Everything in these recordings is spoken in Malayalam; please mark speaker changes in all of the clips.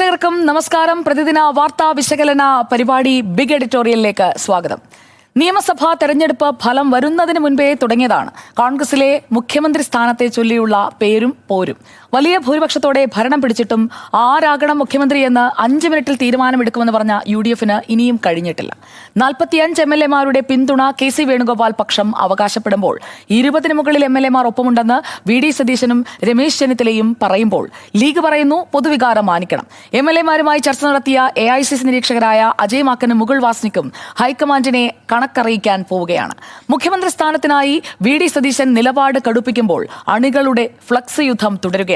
Speaker 1: പ്രേക്ഷകർക്കും നമസ്കാരം. പ്രതിദിന വാർത്താ വിശകലന പരിപാടി ബിഗ് എഡിറ്റോറിയലിലേക്ക് സ്വാഗതം. നിയമസഭാ തെരഞ്ഞെടുപ്പ് ഫലം വരുന്നതിന് മുൻപേ തുടങ്ങിയതാണ് കോൺഗ്രസിലെ മുഖ്യമന്ത്രി സ്ഥാനത്തെ ചൊല്ലിയുള്ള പേരും പോരും. വലിയ ഭൂരിപക്ഷത്തോടെ ഭരണം പിടിച്ചിട്ടും ആരാകണം മുഖ്യമന്ത്രിയെന്ന് 5 മിനിറ്റിൽ തീരുമാനമെടുക്കുമെന്ന് പറഞ്ഞ UDF-ന് ഇനിയും കഴിഞ്ഞിട്ടില്ല. 45 MLA-മാരുടെ പിന്തുണ KC വേണുഗോപാൽ പക്ഷം അവകാശപ്പെടുമ്പോൾ 20-ന് മുകളിൽ MLA-മാർ ഒപ്പമുണ്ടെന്ന് VD സതീശനും രമേശ് ചെന്നിത്തലയും പറയുമ്പോൾ ലീഗ് പറയുന്നു പൊതുവികാരം മാനിക്കണം. MLA-മാരുമായി ചർച്ച നടത്തിയ AICC നിരീക്ഷകരായ അജയ് മാക്കനും മുകുൾ വാസ്നിക്കും ഹൈക്കമാൻഡിനെ കണക്കറിയിക്കാൻ പോവുകയാണ്. മുഖ്യമന്ത്രി സ്ഥാനത്തിനായി VD സതീശൻ നിലപാട് കടുപ്പിക്കുമ്പോൾ അണികളുടെ ഫ്ലക്സ് യുദ്ധം തുടരുകയാണ്.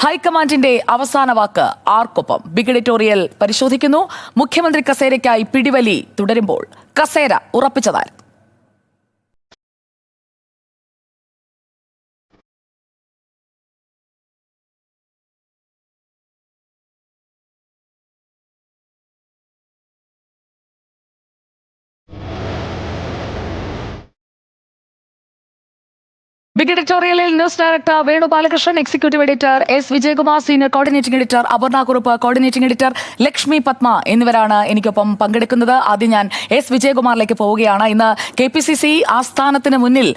Speaker 1: ഹൈക്കമാൻഡിന്റെ അവസാന വാക്ക് ആർക്കൊപ്പം? ബിഗ് എഡിറ്റോറിയൽ പരിശോധിക്കുന്നു. മുഖ്യമന്ത്രി കസേരയ്ക്കായി പിടിവലി തുടരുമ്പോൾ കസേര ഉറപ്പിച്ചതായി. ബിഗ് എഡിറ്റോറിയലിൽ news director Venu Balakrishnan, executive editor S. Vijayakumar, senior coordinating editor Aparna Kurup, coordinating editor Lakshmi Padma എന്നിവരാണ് എനിക്കൊപ്പം പങ്കെടുക്കുന്നത്. ആദ്യം ഞാൻ S. വിജയകുമാറിലേക്ക് പോവുകയാണ്. ഇന്ന് KPCC ആസ്ഥാനത്തിന് മുന്നിൽ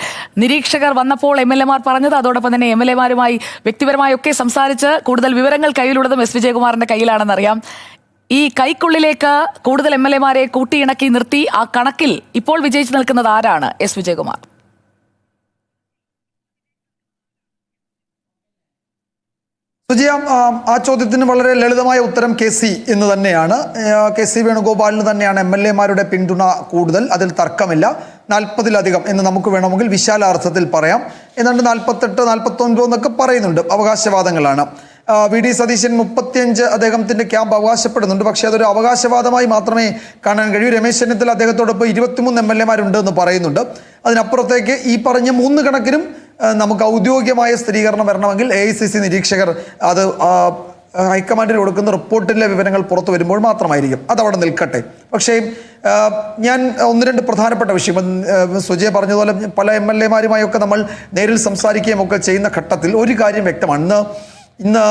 Speaker 1: നിരീക്ഷകർ വന്നപ്പോൾ MLA-മാർ പറഞ്ഞത്, അതോടൊപ്പം തന്നെ MLA-മാരുമായി വ്യക്തിപരമായി ഒക്കെ സംസാരിച്ച് കൂടുതൽ വിവരങ്ങൾ കയ്യിലുള്ളതും S. വിജയകുമാറിന്റെ കയ്യിലാണെന്നറിയാം. ഈ കൈക്കുള്ളിലേക്ക് കൂടുതൽ MLA-മാരെ കൂട്ടിയിണക്കി നിർത്തി ആ കണക്കിൽ ഇപ്പോൾ വിജയിച്ചു നിൽക്കുന്നത് ആരാണ്? S. വിജയകുമാർ.
Speaker 2: സുജിയ, ആ ചോദ്യത്തിന് വളരെ ലളിതമായ ഉത്തരം KC എന്ന് തന്നെയാണ്. KC വേണുഗോപാലിന് തന്നെയാണ് MLA-മാരുടെ പിന്തുണ കൂടുതൽ, അതിൽ തർക്കമില്ല. 40-ലധികം എന്ന് നമുക്ക് വേണമെങ്കിൽ വിശാലാർത്ഥത്തിൽ പറയാം. ഏതാണ്ട് 48, 49 എന്നൊക്കെ പറയുന്നുണ്ട്. അവകാശവാദങ്ങളാണ്. VD സതീശൻ 35 അദ്ദേഹത്തിന്റെ ക്യാമ്പ് അവകാശപ്പെടുന്നുണ്ട്. പക്ഷേ അതൊരു അവകാശവാദമായി മാത്രമേ കാണാൻ കഴിയൂ. രമേശ് ചെന്നിത്തല അദ്ദേഹത്തോടൊപ്പം 23 MLA-മാരുണ്ട് എന്ന് പറയുന്നുണ്ട്. അതിനപ്പുറത്തേക്ക് ഈ പറഞ്ഞ 3 കണക്കിനും നമുക്ക് ഔദ്യോഗികമായ സ്ഥിരീകരണം വരണമെങ്കിൽ AICC നിരീക്ഷകർ അത് ഹൈക്കമാൻഡിന് കൊടുക്കുന്ന റിപ്പോർട്ടിലെ വിവരങ്ങൾ പുറത്തു വരുമ്പോൾ മാത്രമായിരിക്കും. അതവിടെ നിൽക്കട്ടെ. പക്ഷേ ഞാൻ 1-2 പ്രധാനപ്പെട്ട വിഷയം സുജയ പറഞ്ഞതുപോലെ പല MLA-മാരുമായൊക്കെ നമ്മൾ നേരിൽ സംസാരിക്കുകയും ഒക്കെ ചെയ്യുന്ന ഘട്ടത്തിൽ ഒരു കാര്യം വ്യക്തമാണ്. ഇന്ന്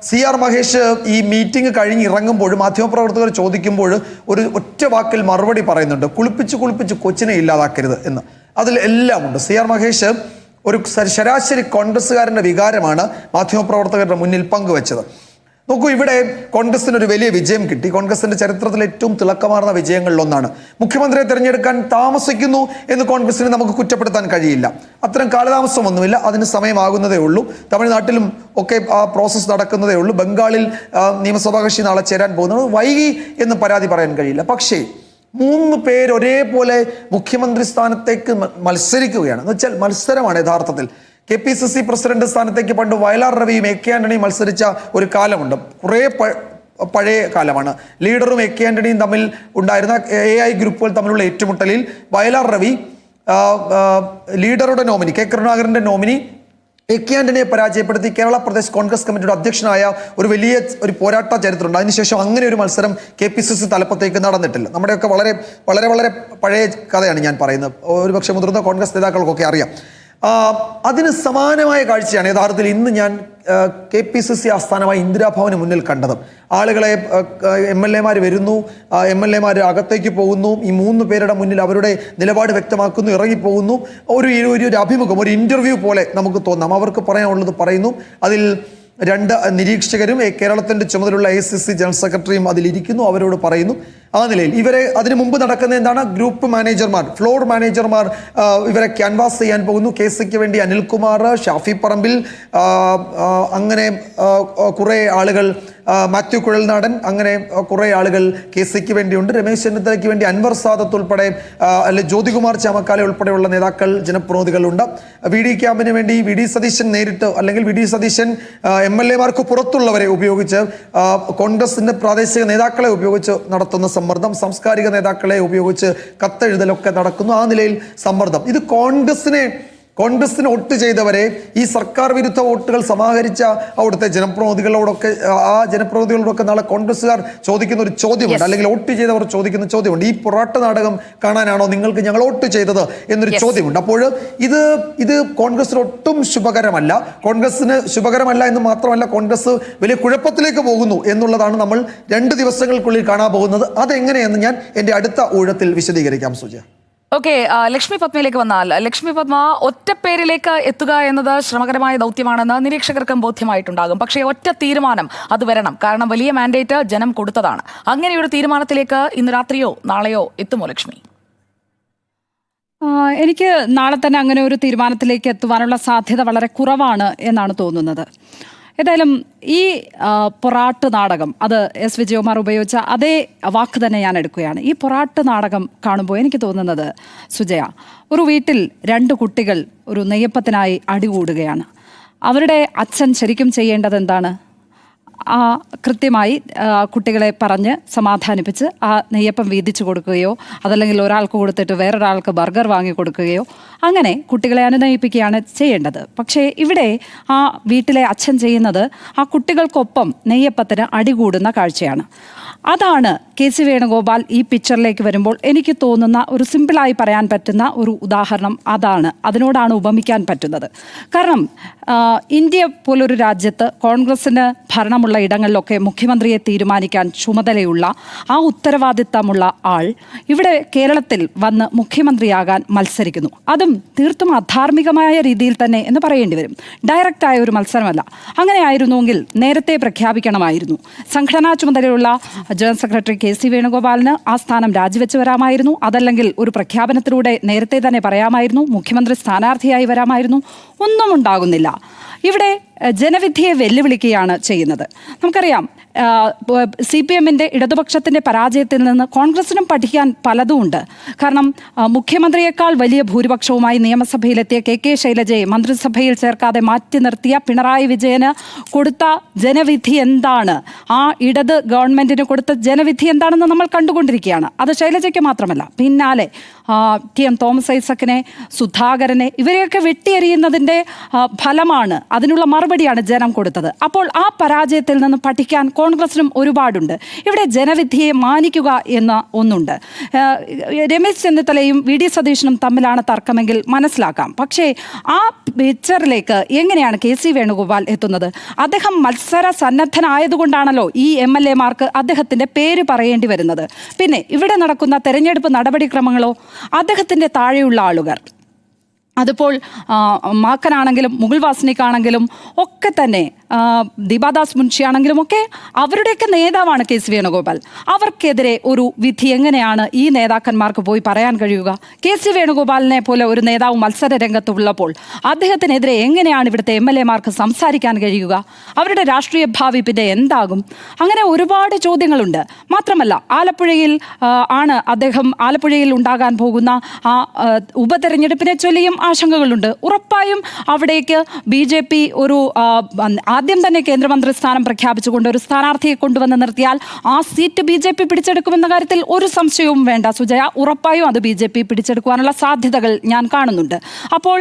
Speaker 2: CR മഹേഷ് ഈ മീറ്റിംഗ് കഴിഞ്ഞ് ഇറങ്ങുമ്പോൾ മാധ്യമപ്രവർത്തകർ ചോദിക്കുമ്പോൾ ഒരു ഒറ്റ വാക്കിൽ മറുപടി പറയുന്നുണ്ട്: കുളിപ്പിച്ച് കൊച്ചിനെ ഇല്ലാതാക്കരുത് എന്ന്. അതിൽ എല്ലാം ഉണ്ട്. CR മഹേഷ് ഒരു ശരാശരി കോൺഗ്രസ്സുകാരൻ്റെ വികാരമാണ് മാധ്യമപ്രവർത്തകരുടെ മുന്നിൽ പങ്കുവച്ചത്. നോക്കൂ, ഇവിടെ കോൺഗ്രസിനൊരു വലിയ വിജയം കിട്ടി. കോൺഗ്രസിന്റെ ചരിത്രത്തിൽ ഏറ്റവും തിളക്കമാർന്ന വിജയങ്ങളിലൊന്നാണ്. മുഖ്യമന്ത്രിയെ തിരഞ്ഞെടുക്കാൻ താമസിക്കുന്നു എന്ന് കോൺഗ്രസിനെ നമുക്ക് കുറ്റപ്പെടുത്താൻ കഴിയില്ല. അത്തരം കാലതാമസമൊന്നുമില്ല, അതിന് സമയമാകുന്നതേ ഉള്ളൂ. തമിഴ്നാട്ടിലും ഒക്കെ ആ പ്രോസസ്സ് നടക്കുന്നതേ ഉള്ളൂ. ബംഗാളിൽ നിയമസഭാ കക്ഷി നാളെ ചേരാൻ പോകുന്നത് വൈകി എന്ന് പരാതി പറയാൻ കഴിയില്ല. പക്ഷേ 3 പേര് ഒരേപോലെ മുഖ്യമന്ത്രി സ്ഥാനത്തേക്ക് മത്സരിക്കുകയാണ്. എന്ന് വെച്ചാൽ മത്സരമാണ് യഥാർത്ഥത്തിൽ. KPCC പ്രസിഡന്റ് സ്ഥാനത്തേക്ക് പണ്ട് വയലാർ രവിയും AK ആന്റണിയും മത്സരിച്ച ഒരു കാലമുണ്ട്. കുറേ പഴയ കാലമാണ്. ലീഡറും AK ആന്റണിയും തമ്മിൽ ഉണ്ടായിരുന്ന AI ഗ്രൂപ്പുകൾ തമ്മിലുള്ള ഏറ്റുമുട്ടലിൽ വയലാർ രവി ലീഡറുടെ നോമിനി K. കരുണാകരന്റെ നോമിനി AK ആന്റണിയെ പരാജയപ്പെടുത്തി കേരള പ്രദേശ് കോൺഗ്രസ് കമ്മിറ്റിയുടെ അധ്യക്ഷനായ ഒരു വലിയ പോരാട്ട ചരിത്രമുണ്ട്. അതിനുശേഷം അങ്ങനെ ഒരു മത്സരം KPCC തലപ്പത്തേക്ക് നടന്നിട്ടില്ല. നമ്മുടെയൊക്കെ വളരെ വളരെ വളരെ പഴയ കഥയാണ് ഞാൻ പറയുന്നത്. ഒരുപക്ഷെ മുതിർന്ന കോൺഗ്രസ് നേതാക്കൾക്കൊക്കെ അറിയാം. അതിന് സമാനമായ കാഴ്ചയാണ് യഥാർത്ഥത്തിൽ ഇന്ന് ഞാൻ KPCC ആസ്ഥാനമായ ഇന്ദിരാഭവന് മുന്നിൽ കണ്ടത്. ആളുകളെ MLA-മാർ വരുന്നു, MLA-മാർ അകത്തേക്ക് പോകുന്നു. ഈ 3 പേരുടെ മുന്നിൽ അവരുടെ നിലപാട് വ്യക്തമാക്കുന്നു, ഇറങ്ങിപ്പോകുന്നു. ഒരു അഭിമുഖം, ഒരു ഇന്റർവ്യൂ പോലെ നമുക്ക് തോന്നാം. അവർക്ക് പറയാനുള്ളത് പറയുന്നു. അതിൽ 2 നിരീക്ഷകരും കേരളത്തിന്റെ ചുമതലയുള്ള AICC ജനറൽ സെക്രട്ടറിയും അതിലിരിക്കുന്നു. അവരോട് പറയുന്നു. ആ നിലയിൽ ഇവരെ അതിനു മുമ്പ് നടക്കുന്ന എന്താണ്? ഗ്രൂപ്പ് മാനേജർമാർ, ഫ്ലോർ മാനേജർമാർ ഇവരെ ക്യാൻവാസ് ചെയ്യാൻ പോകുന്നു. KC-ക്ക് വേണ്ടി അനിൽകുമാർ, ഷാഫി പറമ്പിൽ, അങ്ങനെ കുറേ ആളുകൾ, മാത്യു കുഴൽനാടൻ, അങ്ങനെ കുറേ ആളുകൾ KC-ക്ക് വേണ്ടിയുണ്ട്. രമേശ് ചെന്നിത്തലയ്ക്ക് വേണ്ടി അൻവർ സാദത്ത് ഉൾപ്പെടെ, ജ്യോതികുമാർ ചാമക്കാല ഉൾപ്പെടെയുള്ള നേതാക്കൾ, ജനപ്രതിനിധികളുണ്ട്. VD ക്യാമ്പിന് വേണ്ടി VD സതീശൻ നേരിട്ട്, അല്ലെങ്കിൽ VD സതീശൻ MLA-മാർക്ക് പുറത്തുള്ളവരെ ഉപയോഗിച്ച്, കോൺഗ്രസിന്റെ പ്രാദേശിക നേതാക്കളെ ഉപയോഗിച്ച് നടത്തുന്ന സമ്മർദ്ദം, സാംസ്കാരിക നേതാക്കളെ ഉപയോഗിച്ച് കത്തെഴുതലൊക്കെ നടക്കുന്നു. ആ നിലയിൽ സമ്മർദ്ദം. ഇത് കോൺഗ്രസിനെ കോൺഗ്രസിന് വോട്ട് ചെയ്തവരെ ഈ സർക്കാർ വിരുദ്ധ വോട്ടുകൾ സമാഹരിച്ച അവിടുത്തെ ജനപ്രതിനിധികളോടൊക്കെ നാളെ കോൺഗ്രസ്സുകാർ ചോദിക്കുന്ന ഒരു ചോദ്യമുണ്ട്, അല്ലെങ്കിൽ വോട്ട് ചെയ്തവർ ചോദിക്കുന്ന ചോദ്യമുണ്ട്. ഈ പൊറാട്ട നാടകം കാണാനാണോ നിങ്ങൾക്ക് ഞങ്ങൾ വോട്ട് ചെയ്തത് എന്നൊരു ചോദ്യമുണ്ട്. അപ്പോൾ ഇത് കോൺഗ്രസിന് ഒട്ടും ശുഭകരമല്ല. കോൺഗ്രസിന് ശുഭകരമല്ല എന്ന് മാത്രമല്ല, കോൺഗ്രസ് വലിയ കുഴപ്പത്തിലേക്ക് പോകുന്നു എന്നുള്ളതാണ് നമ്മൾ 2 ദിവസങ്ങൾക്കുള്ളിൽ കാണാൻ പോകുന്നത്. അതെങ്ങനെയെന്ന് ഞാൻ എൻ്റെ അടുത്ത ഊഴത്തിൽ വിശദീകരിക്കാം സുജയ.
Speaker 1: ഓക്കെ, ലക്ഷ്മി പത്മയിലേക്ക് വന്നാൽ, ലക്ഷ്മി പത്മ, ഒറ്റപ്പേരിലേക്ക് എത്തുക എന്നത് ശ്രമകരമായ ദൗത്യമാണെന്ന് നിരീക്ഷകർക്കും ബോധ്യമായിട്ടുണ്ടാകും. പക്ഷേ ഒറ്റ തീരുമാനം അത് വരണം. കാരണം വലിയ മാൻഡേറ്റ് ജനം കൊടുത്തതാണ്. അങ്ങനെയൊരു തീരുമാനത്തിലേക്ക് ഇന്ന് രാത്രിയോ നാളെയോ എത്തുമോ ലക്ഷ്മി?
Speaker 3: എനിക്ക് നാളെ തന്നെ അങ്ങനെ ഒരു തീരുമാനത്തിലേക്ക് എത്തുവാനുള്ള സാധ്യത വളരെ കുറവാണ് എന്നാണ് തോന്നുന്നത്. ഏതായാലും ഈ പൊറാട്ട് നാടകം, അത് എസ് വിജയകുമാർ ഉപയോഗിച്ച അതേ വാക്ക് തന്നെ ഞാൻ എടുക്കുകയാണ്. ഈ പൊറാട്ട് നാടകം കാണുമ്പോൾ എനിക്ക് തോന്നുന്നത്, സുജയ, ഒരു വീട്ടിൽ 2 കുട്ടികൾ ഒരു നെയ്യപ്പത്തിനായി അടികൂടുകയാണ്. അവരുടെ അച്ഛൻ ശരിക്കും ചെയ്യേണ്ടത് എന്താണ്? കൃത്യമായി കുട്ടികളെ പറഞ്ഞ് സമാധാനിപ്പിച്ച് ആ നെയ്യപ്പം വീതിച്ചു കൊടുക്കുകയോ അതല്ലെങ്കിൽ ഒരാൾക്ക് കൊടുത്തിട്ട് വേറൊരാൾക്ക് ബർഗർ വാങ്ങി കൊടുക്കുകയോ അങ്ങനെ കുട്ടികളെ അനുനയിപ്പിക്കുകയാണ് ചെയ്യേണ്ടത്. പക്ഷേ ഇവിടെ ആ വീട്ടിലെ അച്ഛൻ ചെയ്യുന്നത് ആ കുട്ടികൾക്കൊപ്പം നെയ്യപ്പത്തിന് അടികൂടുന്ന കാഴ്ചയാണ്. അതാണ് കെ.സി. വേണുഗോപാൽ ഈ പിക്ചറിലേക്ക് വരുമ്പോൾ എനിക്ക് തോന്നുന്ന ഒരു സിമ്പിളായി പറയാൻ പറ്റുന്ന ഒരു ഉദാഹരണം അതാണ്. അതിനോടാണ് ഉപമിക്കാൻ പറ്റുന്നത്. കാരണം ഇന്ത്യ പോലൊരു രാജ്യത്ത് കോൺഗ്രസിന് ഭരണമുള്ള ഇടങ്ങളിലൊക്കെ മുഖ്യമന്ത്രിയെ തീരുമാനിക്കാൻ ചുമതലയുള്ള ആ ഉത്തരവാദിത്തമുള്ള ആൾ ഇവിടെ കേരളത്തിൽ വന്ന് മുഖ്യമന്ത്രിയാകാൻ മത്സരിക്കുന്നു. അതും തീർത്തും അധാർമികമായ രീതിയിൽ തന്നെ എന്ന് പറയേണ്ടി വരും. ഡയറക്റ്റായ ഒരു മത്സരമല്ല. അങ്ങനെ ആയിരുന്നുവെങ്കിൽ നേരത്തെ പ്രഖ്യാപിക്കണമായിരുന്നു. സംഘടനാ ചുമതലയുള്ള ജനറൽ സെക്രട്ടറി കെ.സി. വേണുഗോപാലിന് ആ സ്ഥാനം രാജിവെച്ച് വരാമായിരുന്നു. അതല്ലെങ്കിൽ ഒരു പ്രഖ്യാപനത്തിലൂടെ നേരത്തെ തന്നെ പറയാമായിരുന്നു. മുഖ്യമന്ത്രി സ്ഥാനാർത്ഥിയായി വരാമായിരുന്നു. ഒന്നും ഉണ്ടാകുന്നില്ല. ഇവിടെ ജനവിധിയെ വെല്ലുവിളിക്കുകയാണ് ചെയ്യുന്നത്. നമുക്കറിയാം, CPM-ന്റെ ഇടതുപക്ഷത്തിൻ്റെ പരാജയത്തിൽ നിന്ന് കോൺഗ്രസിനും പഠിക്കാൻ പലതുമുണ്ട്. കാരണം മുഖ്യമന്ത്രിയേക്കാൾ വലിയ ഭൂരിപക്ഷവുമായി നിയമസഭയിലെത്തിയ കെ ശൈലജയെ മന്ത്രിസഭയിൽ ചേർക്കാതെ മാറ്റി നിർത്തിയ പിണറായി വിജയന് കൊടുത്ത ജനവിധി എന്താണ്, ആ ഇടത് ഗവൺമെൻറ്റിന് കൊടുത്ത ജനവിധി എന്താണെന്ന് നമ്മൾ കണ്ടുകൊണ്ടിരിക്കുകയാണ്. അത് ശൈലജയ്ക്ക് മാത്രമല്ല, പിന്നാലെ TM തോമസ് ഐസക്കിനെ, സുധാകരനെ, ഇവരെയൊക്കെ വെട്ടിയെറിയുന്നതിൻ്റെ ഫലമാണ്, അതിനുള്ള മറുപടിയാണ് ജനം കൊടുത്തത്. അപ്പോൾ ആ പരാജയത്തിൽ നിന്ന് പഠിക്കാൻ കോൺഗ്രസിനും ഒരുപാടുണ്ട്. ഇവിടെ ജനവിധിയെ മാനിക്കുക എന്ന ഒന്നുണ്ട്. രമേശ് ചെന്നിത്തലയും VD സതീശനും തമ്മിലാണ് തർക്കമെങ്കിൽ മനസ്സിലാക്കാം. പക്ഷേ ആ പിക്ചറിലേക്ക് എങ്ങനെയാണ് കെ.സി. വേണുഗോപാൽ എത്തുന്നത്? അദ്ദേഹം മത്സര സന്നദ്ധനായതുകൊണ്ടാണല്ലോ ഈ MLA-മാർക്ക് അദ്ദേഹത്തിൻ്റെ പേര് പറയേണ്ടി വരുന്നത്. പിന്നെ ഇവിടെ നടക്കുന്ന തെരഞ്ഞെടുപ്പ് നടപടിക്രമങ്ങളോ അദ്ദേഹത്തിൻ്റെ താഴെയുള്ള ആളുകൾ, അതിപ്പോൾ മാക്കനാണെങ്കിലും മുകുൾ വാസ്നിക്കാണെങ്കിലും ഒക്കെ തന്നെ ദീപാദാസ് മുൻഷിയാണെങ്കിലും ഒക്കെ അവരുടെയൊക്കെ നേതാവാണ് കെ.സി. വേണുഗോപാൽ. അവർക്കെതിരെ ഒരു വിധി എങ്ങനെയാണ് ഈ നേതാക്കന്മാർക്ക് പോയി പറയാൻ കഴിയുക? കെ.സി. വേണുഗോപാലിനെ പോലെ ഒരു നേതാവ് മത്സര രംഗത്തുള്ളപ്പോൾ അദ്ദേഹത്തിനെതിരെ എങ്ങനെയാണ് ഇവിടുത്തെ MLA-മാർക്ക് സംസാരിക്കാൻ കഴിയുക? അവരുടെ രാഷ്ട്രീയ ഭാവി പിന്നെ എന്താകും? അങ്ങനെ ഒരുപാട് ചോദ്യങ്ങളുണ്ട്. മാത്രമല്ല, ആലപ്പുഴയിൽ ഉണ്ടാകാൻ പോകുന്ന ആ ഉപതെരഞ്ഞെടുപ്പിനെ ചൊല്ലിയും ആശങ്കകളുണ്ട്. ഉറപ്പായും അവിടേക്ക് BJP ഒരു ആദ്യം തന്നെ കേന്ദ്രമന്ത്രി സ്ഥാനം പ്രഖ്യാപിച്ചുകൊണ്ട് ഒരു സ്ഥാനാർത്ഥിയെ കൊണ്ടുവന്ന് നിർത്തിയാൽ ആ സീറ്റ് BJP പിടിച്ചെടുക്കുമെന്ന കാര്യത്തിൽ ഒരു സംശയവും വേണ്ട സുജയ. ഉറപ്പായും അത് BJP പിടിച്ചെടുക്കുവാനുള്ള സാധ്യതകൾ ഞാൻ കാണുന്നുണ്ട്. അപ്പോൾ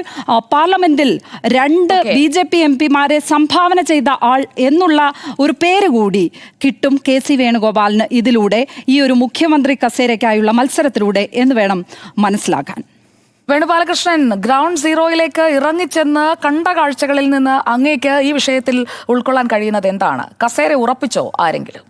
Speaker 3: പാർലമെന്റിൽ 2 BJP MP-മാരെ സംഭാവന ചെയ്ത ആൾ എന്നുള്ള ഒരു പേര് കൂടി കിട്ടും കെ.സി. വേണുഗോപാലിന് ഇതിലൂടെ, ഈ ഒരു മുഖ്യമന്ത്രി കസേരയ്ക്കായുള്ള മത്സരത്തിലൂടെ എന്ന് വേണം മനസ്സിലാക്കാൻ.
Speaker 1: വേണുഗോപാലകൃഷ്ണൻ, ഗ്രൗണ്ട് സീറോയിലേക്ക് ഇറങ്ങിച്ചെന്ന് കണ്ട കാഴ്ചകളിൽ നിന്ന് അങ്ങേക്ക് ഈ വിഷയത്തിൽ ഉൾക്കൊള്ളാൻ കഴിയുന്നത് എന്താണ്? കസേര ഉറപ്പിച്ചോ ആരെങ്കിലും?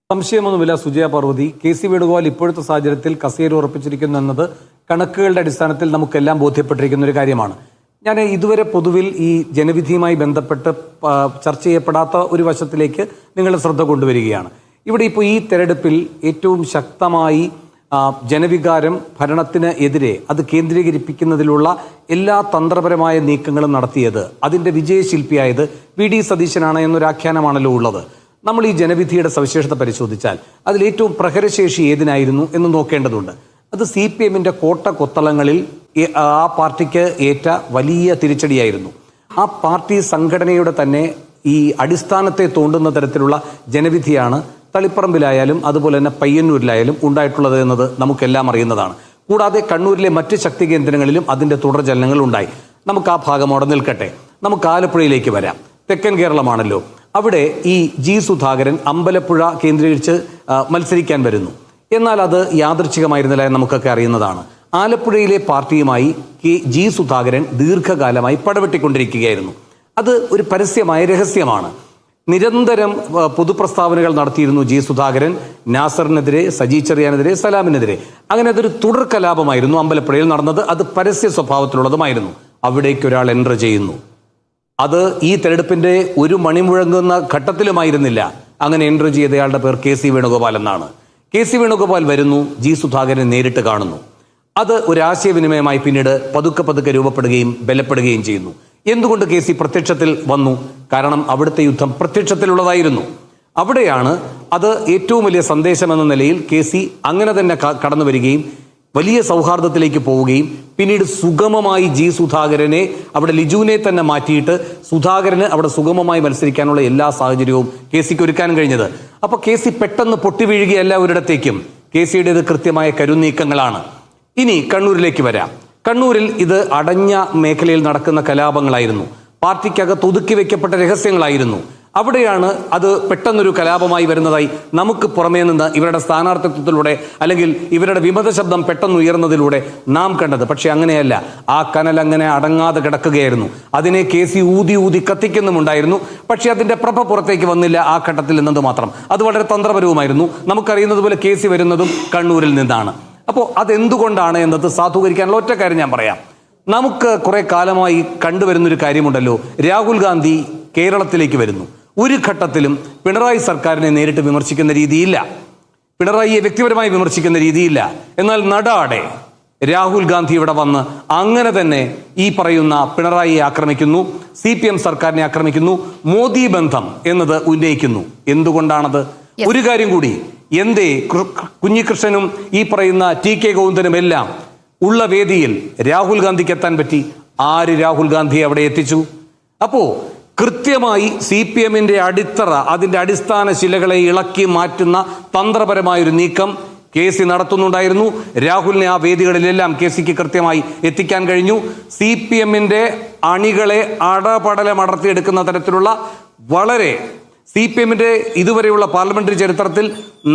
Speaker 4: സംശയമൊന്നുമില്ല സുജയ പാർവതി. കെ.സി. വേണുഗോപാൽ ഇപ്പോഴത്തെ സാഹചര്യത്തിൽ കസേര ഉറപ്പിച്ചിരിക്കുന്നു എന്നത് കണക്കുകളുടെ അടിസ്ഥാനത്തിൽ നമുക്കെല്ലാം ബോധ്യപ്പെട്ടിരിക്കുന്ന ഒരു കാര്യമാണ്. ഞാൻ ഇതുവരെ പൊതുവിൽ ഈ ജനവിധിയുമായി ബന്ധപ്പെട്ട് ചർച്ച ചെയ്യപ്പെടാത്ത ഒരു വശത്തിലേക്ക് നിങ്ങളുടെ ശ്രദ്ധ കൊണ്ടുവരികയാണ്. ഇവിടെ ഇപ്പോൾ ഈ തെരഞ്ഞെടുപ്പിൽ ഏറ്റവും ശക്തമായി ജനവികാരം ഭരണത്തിന് എതിരെ അത് കേന്ദ്രീകരിപ്പിക്കുന്നതിലുള്ള എല്ലാ തന്ത്രപരമായ നീക്കങ്ങളും നടത്തിയത്, അതിൻ്റെ വിജയശില്പിയായത് VD സതീശനാണ് എന്നൊരു ആഖ്യാനമാണല്ലോ ഉള്ളത്. നമ്മൾ ഈ ജനവിധിയുടെ സവിശേഷത പരിശോധിച്ചാൽ അതിലേറ്റവും പ്രഹരശേഷി ഏതിനായിരുന്നു എന്ന് നോക്കേണ്ടതുണ്ട്. അത് CPM-ന്റെ കോട്ട കൊത്തളങ്ങളിൽ ആ പാർട്ടിക്ക് ഏറ്റ വലിയ തിരിച്ചടിയായിരുന്നു. ആ പാർട്ടി സംഘടനയുടെ തന്നെ ഈ അടിസ്ഥാനത്തെ തോണ്ടുന്ന തരത്തിലുള്ള ജനവിധിയാണ് തളിപ്പറമ്പിലായാലും അതുപോലെ തന്നെ പയ്യന്നൂരിലായാലും ഉണ്ടായിട്ടുള്ളത് എന്നത് നമുക്കെല്ലാം അറിയുന്നതാണ്. കൂടാതെ കണ്ണൂരിലെ മറ്റ് ശക്തി കേന്ദ്രങ്ങളിലും അതിന്റെ തുടർചലനങ്ങൾ ഉണ്ടായി. നമുക്ക് ആ ഭാഗം അവിടെ നിൽക്കട്ടെ. നമുക്ക് ആലപ്പുഴയിലേക്ക് വരാം. തെക്കൻ കേരളമാണല്ലോ. അവിടെ ഈ ജി സുധാകരൻ അമ്പലപ്പുഴ കേന്ദ്രീകരിച്ച് മത്സരിക്കാൻ വരുന്നു. എന്നാൽ അത് യാദൃച്ഛികമായിരുന്നില്ല എന്ന് നമുക്കൊക്കെ അറിയുന്നതാണ്. ആലപ്പുഴയിലെ പാർട്ടിയുമായി ജി സുധാകരൻ ദീർഘകാലമായി പടവെട്ടിക്കൊണ്ടിരിക്കുകയായിരുന്നു. അത് ഒരു പരസ്യമായ രഹസ്യമാണ്. നിരന്തരം പൊതുപ്രസ്താവനകൾ നടത്തിയിരുന്നു ജി സുധാകരൻ. നാസറിനെതിരെ, സജി ചെറിയാനെതിരെ, സലാമിനെതിരെ. അങ്ങനെ അതൊരു തുടർ കലാപമായിരുന്നു അമ്പലപ്പുഴയിൽ നടന്നത്. അത് പരസ്യ സ്വഭാവത്തിലുള്ളതുമായിരുന്നു. അവിടേക്ക് ഒരാൾ എൻട്രി ചെയ്യുന്നു. അത് ഈ തെരഞ്ഞെടുപ്പിന്റെ ഒരു മണിമുഴങ്ങുന്ന ഘട്ടത്തിലുമായിരുന്നില്ല. അങ്ങനെ എൻട്രി ചെയ്തയാളുടെ പേർ കെ സി വേണുഗോപാൽ എന്നാണ്. കെ സി വേണുഗോപാൽ വരുന്നു, ജി സുധാകരനെ നേരിട്ട് കാണുന്നു. അത് ഒരു ആശയവിനിമയമായി പിന്നീട് പതുക്കെ പതുക്കെ രൂപപ്പെടുകയും ബലപ്പെടുകയും ചെയ്യുന്നു. എന്തുകൊണ്ട് കെ സി പ്രത്യക്ഷത്തിൽ വന്നു? കാരണം അവിടുത്തെ യുദ്ധം പ്രത്യക്ഷത്തിലുള്ളതായിരുന്നു. അവിടെയാണ് അത് ഏറ്റവും വലിയ സന്ദേശം എന്ന നിലയിൽ കെ സി അങ്ങനെ തന്നെ കടന്നു വരികയും വലിയ സൗഹാർദ്ദത്തിലേക്ക് പോവുകയും പിന്നീട് സുഗമമായി ജി സുധാകരനെ അവിടെ ലിജുവിനെ തന്നെ മാറ്റിയിട്ട് സുധാകരന് അവിടെ സുഗമമായി മത്സരിക്കാനുള്ള എല്ലാ സാഹചര്യവും കെ സിക്ക് ഒരുക്കാൻ കഴിഞ്ഞത്. അപ്പൊ കെ സി പെട്ടെന്ന് പൊട്ടിവീഴുകയല്ല ഒരിടത്തേക്കും. കെ സിയുടേത് കൃത്യമായ കരുനീക്കങ്ങളാണ്. ഇനി കണ്ണൂരിലേക്ക് വരാം. കണ്ണൂരിൽ ഇത് അടഞ്ഞ മേഖലയിൽ നടക്കുന്ന കലാപങ്ങളായിരുന്നു. പാർട്ടിക്കകത്ത് ഒതുക്കി വെക്കപ്പെട്ട രഹസ്യങ്ങളായിരുന്നു. അവിടെയാണ് അത് പെട്ടെന്നൊരു കലാപമായി വരുന്നതായി നമുക്ക് പുറമേ നിന്ന് ഇവരുടെ സ്ഥാനാർത്ഥിത്വത്തിലൂടെ അല്ലെങ്കിൽ ഇവരുടെ വിമത ശബ്ദം പെട്ടെന്ന് ഉയർന്നതിലൂടെ നാം കണ്ടത്. പക്ഷെ അങ്ങനെയല്ല. ആ കനൽ അങ്ങനെ അടങ്ങാതെ കിടക്കുകയായിരുന്നു. അതിനെ കെ സി ഊതി ഊതി കത്തിക്കുന്നുമുണ്ടായിരുന്നു. പക്ഷെ അതിന്റെ പ്രഭ പുറത്തേക്ക് വന്നില്ല ആ ഘട്ടത്തിൽ നിന്നത് മാത്രം. അത് വളരെ തന്ത്രപരവുമായിരുന്നു. നമുക്കറിയുന്നത് പോലെ കെ സി വരുന്നതും കണ്ണൂരിൽ നിന്നാണ്. അപ്പോൾ അതെന്തുകൊണ്ടാണ് എന്നത് സാധൂകരിക്കാനുള്ള ഒറ്റ കാര്യം ഞാൻ പറയാം. നമുക്ക് കുറെ കാലമായി കണ്ടുവരുന്നൊരു കാര്യമുണ്ടല്ലോ. രാഹുൽ ഗാന്ധി കേരളത്തിലേക്ക് വരുന്നു. ഒരു ഘട്ടത്തിലും പിണറായി സർക്കാരിനെ നേരിട്ട് വിമർശിക്കുന്ന രീതിയില്ല, പിണറായിയെ വ്യക്തിപരമായി വിമർശിക്കുന്ന രീതിയില്ല. എന്നാൽ നടാടെ രാഹുൽ ഗാന്ധി ഇവിടെ വന്ന് അങ്ങനെ തന്നെ ഈ പറയുന്ന പിണറായിയെ ആക്രമിക്കുന്നു, CPM സർക്കാരിനെ ആക്രമിക്കുന്നു, മോദി ബന്ധം എന്നത് ഉന്നയിക്കുന്നു. എന്തുകൊണ്ടാണത്? ഒരു കാര്യം കൂടി, എന്തേ കുഞ്ഞികൃഷ്ണനും ഈ പറയുന്ന TK ഗോവിന്ദനും എല്ലാം ഉള്ള വേദിയിൽ രാഹുൽ ഗാന്ധിക്ക് എത്താൻ പറ്റി? ആര് രാഹുൽ ഗാന്ധിയെ അവിടെ എത്തിച്ചു? അപ്പോ കൃത്യമായി CPMന്റെ അടിത്തറ, അതിന്റെ അടിസ്ഥാന ശിലകളെ ഇളക്കി മാറ്റുന്ന തന്ത്രപരമായൊരു നീക്കം കെ സി നടത്തുന്നുണ്ടായിരുന്നു. രാഹുലിനെ ആ വേദികളിലെല്ലാം കെ സിക്ക് കൃത്യമായി എത്തിക്കാൻ കഴിഞ്ഞു. CPMന്റെ അണികളെ അടപടലമടർത്തിയെടുക്കുന്ന തരത്തിലുള്ള വളരെ CPMന്റെ ഇതുവരെയുള്ള പാർലമെന്ററി ചരിത്രത്തിൽ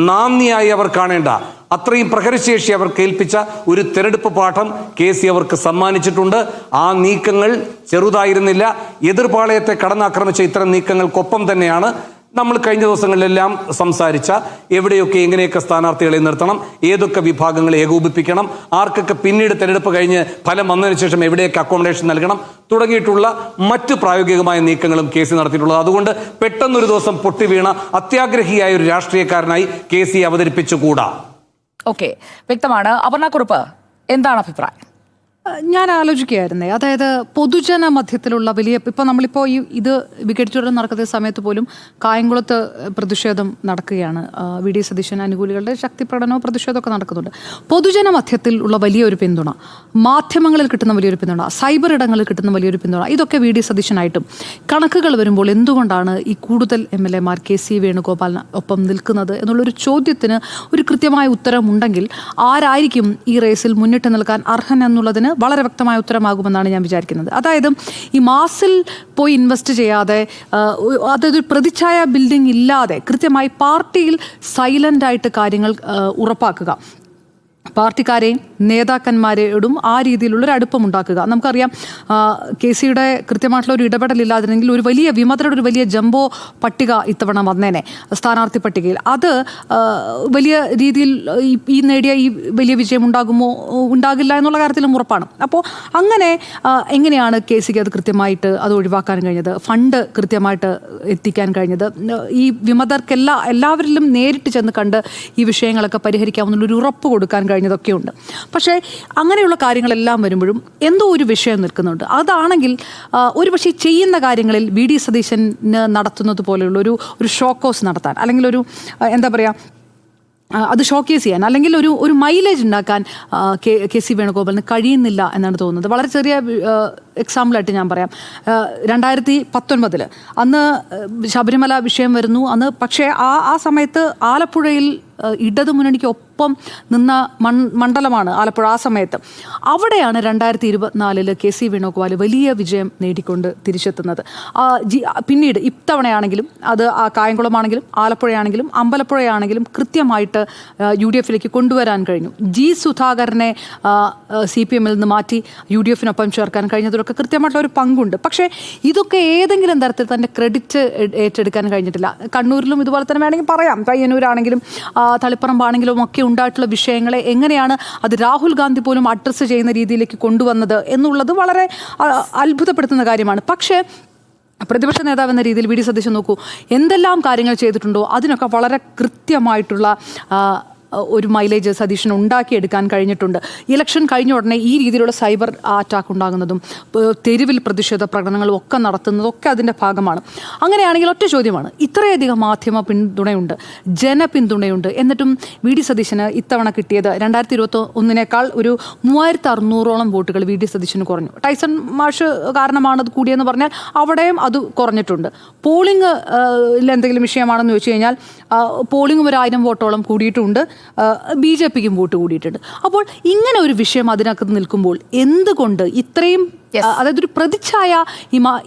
Speaker 4: നാന്ദിയായി അവർ കാണേണ്ട അത്രയും പ്രഹരശേഷി അവർ കേൾപ്പിച്ച ഒരു തെരഞ്ഞെടുപ്പ് പാഠം കെ സി അവർക്ക് സമ്മാനിച്ചിട്ടുണ്ട്. ആ നീക്കങ്ങൾ ചെറുതായിരുന്നില്ല. എതിർപാളയത്തെ കടന്നാക്രമിച്ച ഇത്തരം നീക്കങ്ങൾക്കൊപ്പം തന്നെയാണ് നമ്മൾ കഴിഞ്ഞ ദിവസങ്ങളിലെല്ലാം സംസാരിച്ച എവിടെയൊക്കെ എങ്ങനെയൊക്കെ സ്ഥാനാർത്ഥികളെ നിർത്തണം, ഏതൊക്കെ വിഭാഗങ്ങളെ ഏകോപിപ്പിക്കണം, ആർക്കൊക്കെ പിന്നീട് തെരഞ്ഞെടുപ്പ് കഴിഞ്ഞ് ഫലം വന്നതിന് ശേഷം എവിടെയൊക്കെ അക്കോമഡേഷൻ നൽകണം തുടങ്ങിയിട്ടുള്ള മറ്റ് പ്രായോഗികമായ നീക്കങ്ങളും കെ സി നടത്തിയിട്ടുള്ളത്. അതുകൊണ്ട് പെട്ടെന്നൊരു ദിവസം പൊട്ടിവീണ അത്യാഗ്രഹിയായ ഒരു രാഷ്ട്രീയക്കാരനായി കെ സി അവതരിപ്പിച്ചുകൂടാ.
Speaker 1: ഓക്കെ, വ്യക്തമാണ്. അപർണക്കുറുപ്പ്, എന്താണ് അഭിപ്രായം?
Speaker 3: ഞാൻ ആലോചിക്കുകയായിരുന്നേ, അതായത് പൊതുജന മധ്യത്തിലുള്ള വലിയ, ഇപ്പോൾ നമ്മളിപ്പോൾ ഇത് വിഘടിച്ചുടൻ നടക്കുന്ന സമയത്ത് പോലും കായംകുളത്ത് പ്രതിഷേധം നടക്കുകയാണ്. VD സതീശൻ അനുകൂലികളുടെ ശക്തിപ്രകടനവും പ്രതിഷേധമൊക്കെ നടക്കുന്നുണ്ട്. പൊതുജന മധ്യത്തിൽ ഉള്ള വലിയൊരു പിന്തുണ, മാധ്യമങ്ങളിൽ കിട്ടുന്ന വലിയൊരു പിന്തുണ, സൈബർ ഇടങ്ങളിൽ കിട്ടുന്ന വലിയൊരു പിന്തുണ, ഇതൊക്കെ VD സതീശനായിട്ടും കണക്കുകൾ വരുമ്പോൾ എന്തുകൊണ്ടാണ് ഈ കൂടുതൽ MLA മാർ കെ സി വേണുഗോപാലിന് ഒപ്പം നിൽക്കുന്നത് എന്നുള്ളൊരു ചോദ്യത്തിന് ഒരു കൃത്യമായ ഉത്തരമുണ്ടെങ്കിൽ ആരായിരിക്കും ഈ റേസിൽ മുന്നിട്ട് നിൽക്കാൻ അർഹൻ എന്നുള്ളതിന് വളരെ വ്യക്തമായ ഉത്തരമാകുമെന്നാണ് ഞാൻ വിചാരിക്കുന്നത്. അതായത് ഈ മാസിൽ പോയി ഇൻവെസ്റ്റ് ചെയ്യാതെ, അതൊരു പ്രതിച്ഛായ ബിൽഡിംഗ് ഇല്ലാതെ കൃത്യമായി പാർട്ടിയിൽ സൈലൻ്റായിട്ട് കാര്യങ്ങൾ ഉറപ്പാക്കുക, പാർട്ടിക്കാരെയും നേതാക്കന്മാരോടും ആ രീതിയിലുള്ളൊരു അടുപ്പമുണ്ടാക്കുക. നമുക്കറിയാം കെ സിയുടെ കൃത്യമായിട്ടുള്ള ഒരു ഇടപെടലില്ലാതിരുന്നെങ്കിൽ ഒരു വലിയ വിമതരുടെ ഒരു വലിയ ജംബോ പട്ടിക ഇത്തവണ വന്നേനെ സ്ഥാനാർത്ഥി പട്ടികയിൽ. അത് വലിയ രീതിയിൽ ഈ നേടിയ ഈ വലിയ വിജയം ഉണ്ടാകില്ല എന്നുള്ള കാര്യത്തിലും ഉറപ്പാണ്. അപ്പോൾ അങ്ങനെ എങ്ങനെയാണ് കെ സിക്ക് അത് കൃത്യമായിട്ട് അത് ഒഴിവാക്കാൻ കഴിഞ്ഞത്, ഫണ്ട് കൃത്യമായിട്ട് എത്തിക്കാൻ കഴിഞ്ഞത്, ഈ എല്ലാവരിലും നേരിട്ട് ചെന്ന് കണ്ട് ഈ വിഷയങ്ങളൊക്കെ പരിഹരിക്കാമെന്നുള്ളൊരു ഉറപ്പ് കൊടുക്കാൻ കഴിഞ്ഞതൊക്കെയുണ്ട്. പക്ഷേ അങ്ങനെയുള്ള കാര്യങ്ങളെല്ലാം വരുമ്പോഴും എന്തോ ഒരു വിഷയം നിൽക്കുന്നുണ്ട്. അതാണെങ്കിൽ ഒരുപക്ഷെ ചെയ്യുന്ന കാര്യങ്ങളിൽ VD സതീശന് നടത്തുന്നത് പോലെയുള്ള ഒരു ഷോക്കോസ് നടത്താൻ, അല്ലെങ്കിൽ ഒരു എന്താ പറയുക, അത് ഷോക്കേസ് ചെയ്യാൻ, അല്ലെങ്കിൽ ഒരു മൈലേജ് ഉണ്ടാക്കാൻ കെ സി വേണുഗോപാലിന് കഴിയുന്നില്ല എന്നാണ് തോന്നുന്നത്. വളരെ ചെറിയ എക്സാമ്പിളായിട്ട് ഞാൻ പറയാം. 2019 അന്ന് ശബരിമല വിഷയം വരുന്നു. അന്ന് പക്ഷേ ആ സമയത്ത് ആലപ്പുഴയിൽ
Speaker 5: ഇടതുമുന്നണിക്ക് ഒപ്പം നിന്ന മണ്ഡലമാണ് ആലപ്പുഴ. ആ സമയത്ത് അവിടെയാണ് 2024 KC വേണുഗോപാൽ വലിയ വിജയം നേടിക്കൊണ്ട് തിരിച്ചെത്തുന്നത്. പിന്നീട് ഇത്തവണയാണെങ്കിലും അത് കായംകുളമാണെങ്കിലും ആലപ്പുഴയാണെങ്കിലും അമ്പലപ്പുഴയാണെങ്കിലും കൃത്യമായിട്ട് UDF കൊണ്ടുവരാൻ കഴിഞ്ഞു. സുധാകരനെ CPM നിന്ന് മാറ്റി UDF ചേർക്കാൻ കഴിഞ്ഞതിലൊക്കെ കൃത്യമായിട്ടുള്ള ഒരു പങ്കുണ്ട്. പക്ഷേ ഇതൊക്കെ ഏതെങ്കിലും തരത്തിൽ തന്നെ ക്രെഡിറ്റ് ഏറ്റെടുക്കാൻ കഴിഞ്ഞിട്ടില്ല. കണ്ണൂരിലും ഇതുപോലെ തന്നെ വേണമെങ്കിൽ പറയാം, പയ്യന്നൂരാണെങ്കിലും തളിപ്പറമ്പാണെങ്കിലും ഒക്കെ ഉണ്ടായിട്ടുള്ള വിഷയങ്ങളെ എങ്ങനെയാണ് അത് രാഹുൽ ഗാന്ധി പോലും അഡ്രസ്സ് ചെയ്യുന്ന രീതിയിലേക്ക് കൊണ്ടുവന്നത് എന്നുള്ളത് വളരെ അത്ഭുതപ്പെടുത്തുന്ന കാര്യമാണ്. പക്ഷേ പ്രതിപക്ഷ നേതാവ് എന്ന രീതിയിൽ VD സതീശൻ നോക്കൂ, എന്തെല്ലാം കാര്യങ്ങൾ ചെയ്തിട്ടുണ്ടോ അതിനൊക്കെ വളരെ കൃത്യമായിട്ടുള്ള ഒരു മൈലേജ് സതീശന് ഉണ്ടാക്കിയെടുക്കാൻ കഴിഞ്ഞിട്ടുണ്ട്. ഇലക്ഷൻ കഴിഞ്ഞ ഉടനെ ഈ രീതിയിലുള്ള സൈബർ അറ്റാക്ക് ഉണ്ടാകുന്നതും തെരുവിൽ പ്രതിഷേധ പ്രകടനങ്ങളും ഒക്കെ നടത്തുന്നതും ഒക്കെ അതിൻ്റെ ഭാഗമാണ്. അങ്ങനെയാണെങ്കിൽ ഒറ്റ ചോദ്യമാണ്, ഇത്രയധികം മാധ്യമ പിന്തുണയുണ്ട്, ജനപിന്തുണയുണ്ട്, എന്നിട്ടും VD സതീശന് ഇത്തവണ കിട്ടിയത് 2021 ഒരു 3600ഓളം വോട്ടുകൾ VD സതീശന് കുറഞ്ഞു. ടൈസൺ മാഷ് കാരണമാണ് അത് കൂടിയെന്ന് പറഞ്ഞാൽ അവിടെയും അത് കുറഞ്ഞിട്ടുണ്ട്. പോളിംഗ് എന്തെങ്കിലും വിഷയമാണെന്ന് ചോദിച്ചു കഴിഞ്ഞാൽ പോളിംഗും ഒരു 1000 വോട്ടോളം കൂടിയിട്ടുണ്ട്. BJPക്കും വോട്ട് കൂടിയിട്ടുണ്ട്. അപ്പോൾ ഇങ്ങനെ ഒരു വിഷയം അതിനകത്ത് നിൽക്കുമ്പോൾ എന്തുകൊണ്ട് ഇത്രയും അതായത് ഒരു പ്രതിച്ഛായ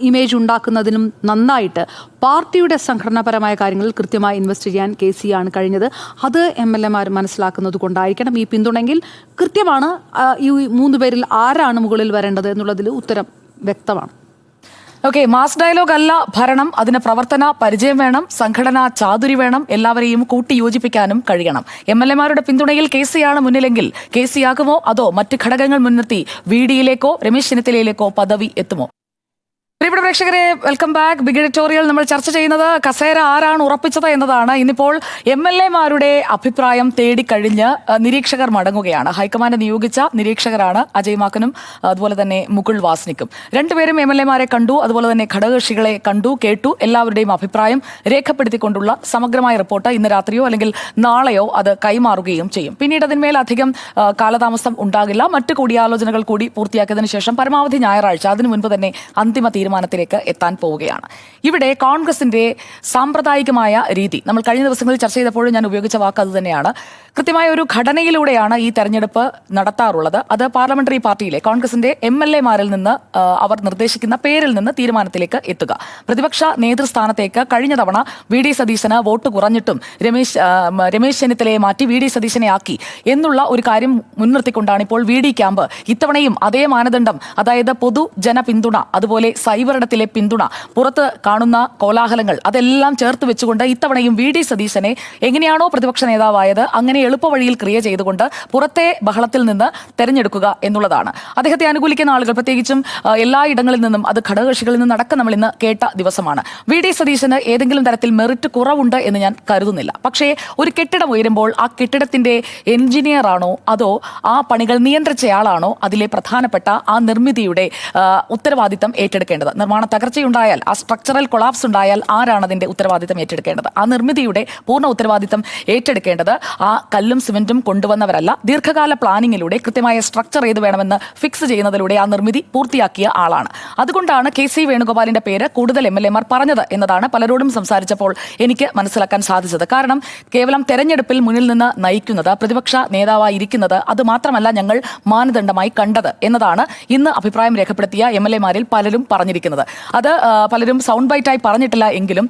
Speaker 5: ഇമേജ് ഉണ്ടാക്കുന്നതിനും നന്നായിട്ട് പാർട്ടിയുടെ സംഘടനാപരമായ കാര്യങ്ങളിൽ കൃത്യമായി ഇൻവെസ്റ്റ് ചെയ്യാൻ KC ആണ് കഴിഞ്ഞത്. അത് MLA മാർ മനസ്സിലാക്കുന്നത് കൊണ്ടായിരിക്കണം ഈ പിന്തുണയെങ്കിൽ കൃത്യമാണ്. ഈ 3 പേരിൽ ആരാണ് മുകളിൽ വരേണ്ടത് എന്നുള്ളതിൽ ഉത്തരം വ്യക്തമാണ്.
Speaker 1: ഓക്കെ, മാസ് ഡയലോഗ് അല്ല ഭരണം, അതിന് പ്രവർത്തന പരിചയം വേണം, സംഘടനാ ചാതുരി വേണം, എല്ലാവരെയും കൂട്ടി യോജിപ്പിക്കാനും കഴിയണം. MLA മാരുടെ പിന്തുണയിൽ KC ആണ് മുന്നിലെങ്കിൽ KC ആകുമോ അതോ മറ്റ് ഘടകങ്ങൾ മുൻനിർത്തി VDയിലേക്കോ രമേശ് ചെന്നിത്തലയിലേക്കോ പദവി എത്തുമോ? പ്രിയപ്പെട്ട പ്രേക്ഷകരെ, വെൽക്കം ബാക്ക്. ബിഗ് എഡിറ്റോറിയൽ നമ്മൾ ചർച്ച ചെയ്യുന്നത് കസേര ആരാണ് ഉറപ്പിച്ചത് എന്നതാണ്. ഇന്നിപ്പോൾ MLA മാരുടെ അഭിപ്രായം തേടിക്കഴിഞ്ഞ് നിരീക്ഷകർ മടങ്ങുകയാണ്. ഹൈക്കമാൻഡ് നിയോഗിച്ച നിരീക്ഷകരാണ് അജയ് മാക്കനും അതുപോലെ തന്നെ മുകുൾ വാസ്നിക്കും. രണ്ടുപേരും MLA മാരെ കണ്ടു, അതുപോലെ തന്നെ ഘടകകക്ഷികളെ കണ്ടു, കേട്ടു. എല്ലാവരുടെയും അഭിപ്രായം രേഖപ്പെടുത്തിക്കൊണ്ടുള്ള സമഗ്രമായ റിപ്പോർട്ട് ഇന്ന് രാത്രിയോ അല്ലെങ്കിൽ നാളെയോ അത് കൈമാറുകയും ചെയ്യും. പിന്നീട് അതിന്മേൽ അധികം കാലതാമസം ഉണ്ടാകില്ല. മറ്റ് കൂടിയാലോചനകൾ കൂടി പൂർത്തിയാക്കിയതിനു ശേഷം പരമാവധി ഞായറാഴ്ച അതിനു മുൻപ് തന്നെ അന്തിമ തീരുമാനത്തിലേക്ക് എത്താൻ പോവുകയാണ്. ഇവിടെ കോൺഗ്രസിന്റെ സാമ്പ്രദായികമായ രീതി, നമ്മൾ കഴിഞ്ഞ ദിവസങ്ങളിൽ ചർച്ച ചെയ്തപ്പോഴും ഞാൻ ഉപയോഗിച്ച വാക്ക് അത് തന്നെയാണ്. കൃത്യമായ ഒരു ഘടനയിലൂടെയാണ് ഈ തെരഞ്ഞെടുപ്പ് നടത്താറുള്ളത്. അത് പാർലമെന്ററി പാർട്ടിയിലെ കോൺഗ്രസിന്റെ MLA മാരിൽ നിന്ന് അവർ നിർദ്ദേശിക്കുന്ന പേരിൽ നിന്ന് തീരുമാനത്തിലേക്ക് എത്തുക. പ്രതിപക്ഷ നേതൃസ്ഥാനത്തേക്ക് കഴിഞ്ഞ തവണ VD സതീശന് വോട്ട് കുറഞ്ഞിട്ടും രമേശ് ചെന്നിത്തലയെ മാറ്റി VD സതീശനെ ആക്കി എന്നുള്ള ഒരു കാര്യം മുൻനിർത്തിക്കൊണ്ടാണ് ഇപ്പോൾ VD ക്യാമ്പ് ഇത്തവണയും അതേ മാനദണ്ഡം, അതായത് പൊതുജന പിന്തുണ, അതുപോലെ സൈബറിടത്തിലെ പിന്തുണ, പുറത്ത് കാണുന്ന കോലാഹലങ്ങൾ അതെല്ലാം ചേർത്ത് വെച്ചുകൊണ്ട് ഇത്തവണയും VD സതീശനെ എങ്ങനെയാണോ പ്രതിപക്ഷ നേതാവായത് അങ്ങനെ എളുപ്പവഴിയിൽ ക്രിയ ചെയ്തുകൊണ്ട് പുറത്തെ ബഹളത്തിൽ നിന്ന് തെരഞ്ഞെടുക്കുക എന്നുള്ളതാണ്. അദ്ദേഹത്തെ അനുകൂലിക്കുന്ന ആളുകൾ പ്രത്യേകിച്ചും എല്ലാ ഇടങ്ങളിൽ നിന്നും, അത് ഘടകകക്ഷികളിൽ നിന്നടക്കം നമ്മൾ ഇന്ന് കേട്ട ദിവസമാണ്. VD സതീശന് ഏതെങ്കിലും തരത്തിൽ മെറിറ്റ് കുറവുണ്ട് എന്ന് ഞാൻ കരുതുന്നില്ല. പക്ഷേ ഒരു കെട്ടിടം ഉയരുമ്പോൾ ആ കെട്ടിടത്തിന്റെ എഞ്ചിനീയർ ആണോ അതോ ആ പണികൾ നിയന്ത്രിച്ചയാളാണോ അതിലെ പ്രധാനപ്പെട്ട ആ നിർമ്മിതിയുടെ ഉത്തരവാദിത്തം ഏറ്റെടുക്കേണ്ടത്? നിർമ്മാണ തകർച്ചയുണ്ടായാൽ, ആ സ്ട്രക്ചറൽ കൊളാപ്സ് ഉണ്ടായാൽ ആരാണ് അതിന്റെ ഉത്തരവാദിത്തം ഏറ്റെടുക്കേണ്ടത്? ആ നിർമ്മിതിയുടെ പൂർണ്ണ ഉത്തരവാദിത്തം ഏറ്റെടുക്കേണ്ടത് ആ കല്ലും സിമെന്റും കൊണ്ടുവന്നവരല്ല. ദീർഘകാല പ്ലാനിങ്ങിലൂടെ കൃത്യമായ സ്ട്രക്ചർ ഏത് വേണമെന്ന് ഫിക്സ് ചെയ്യുന്നതിലൂടെ ആ നിർമ്മിതി പൂർത്തിയാക്കിയ ആളാണ്. അതുകൊണ്ടാണ് KC വേണുഗോപാലിന്റെ പേര് കൂടുതൽ MLA മാർ പറഞ്ഞത് എന്നതാണ് പലരോടും സംസാരിച്ചപ്പോൾ എനിക്ക് മനസ്സിലാക്കാൻ സാധിച്ചത്. കാരണം കേവലം തെരഞ്ഞെടുപ്പിൽ മുന്നിൽ നിന്ന് നയിക്കുന്നത്, പ്രതിപക്ഷ നേതാവായിരിക്കുന്നത്, അത് മാത്രമല്ല ഞങ്ങൾ മാനദണ്ഡമായി കണ്ടത് എന്നതാണ് ഇന്ന് അഭിപ്രായം രേഖപ്പെടുത്തിയ MLA മാരിൽ പലരും പറഞ്ഞിരിക്കുന്നത്. അത് പലരും സൗണ്ട് ബൈറ്റായി പറഞ്ഞിട്ടില്ല എങ്കിലും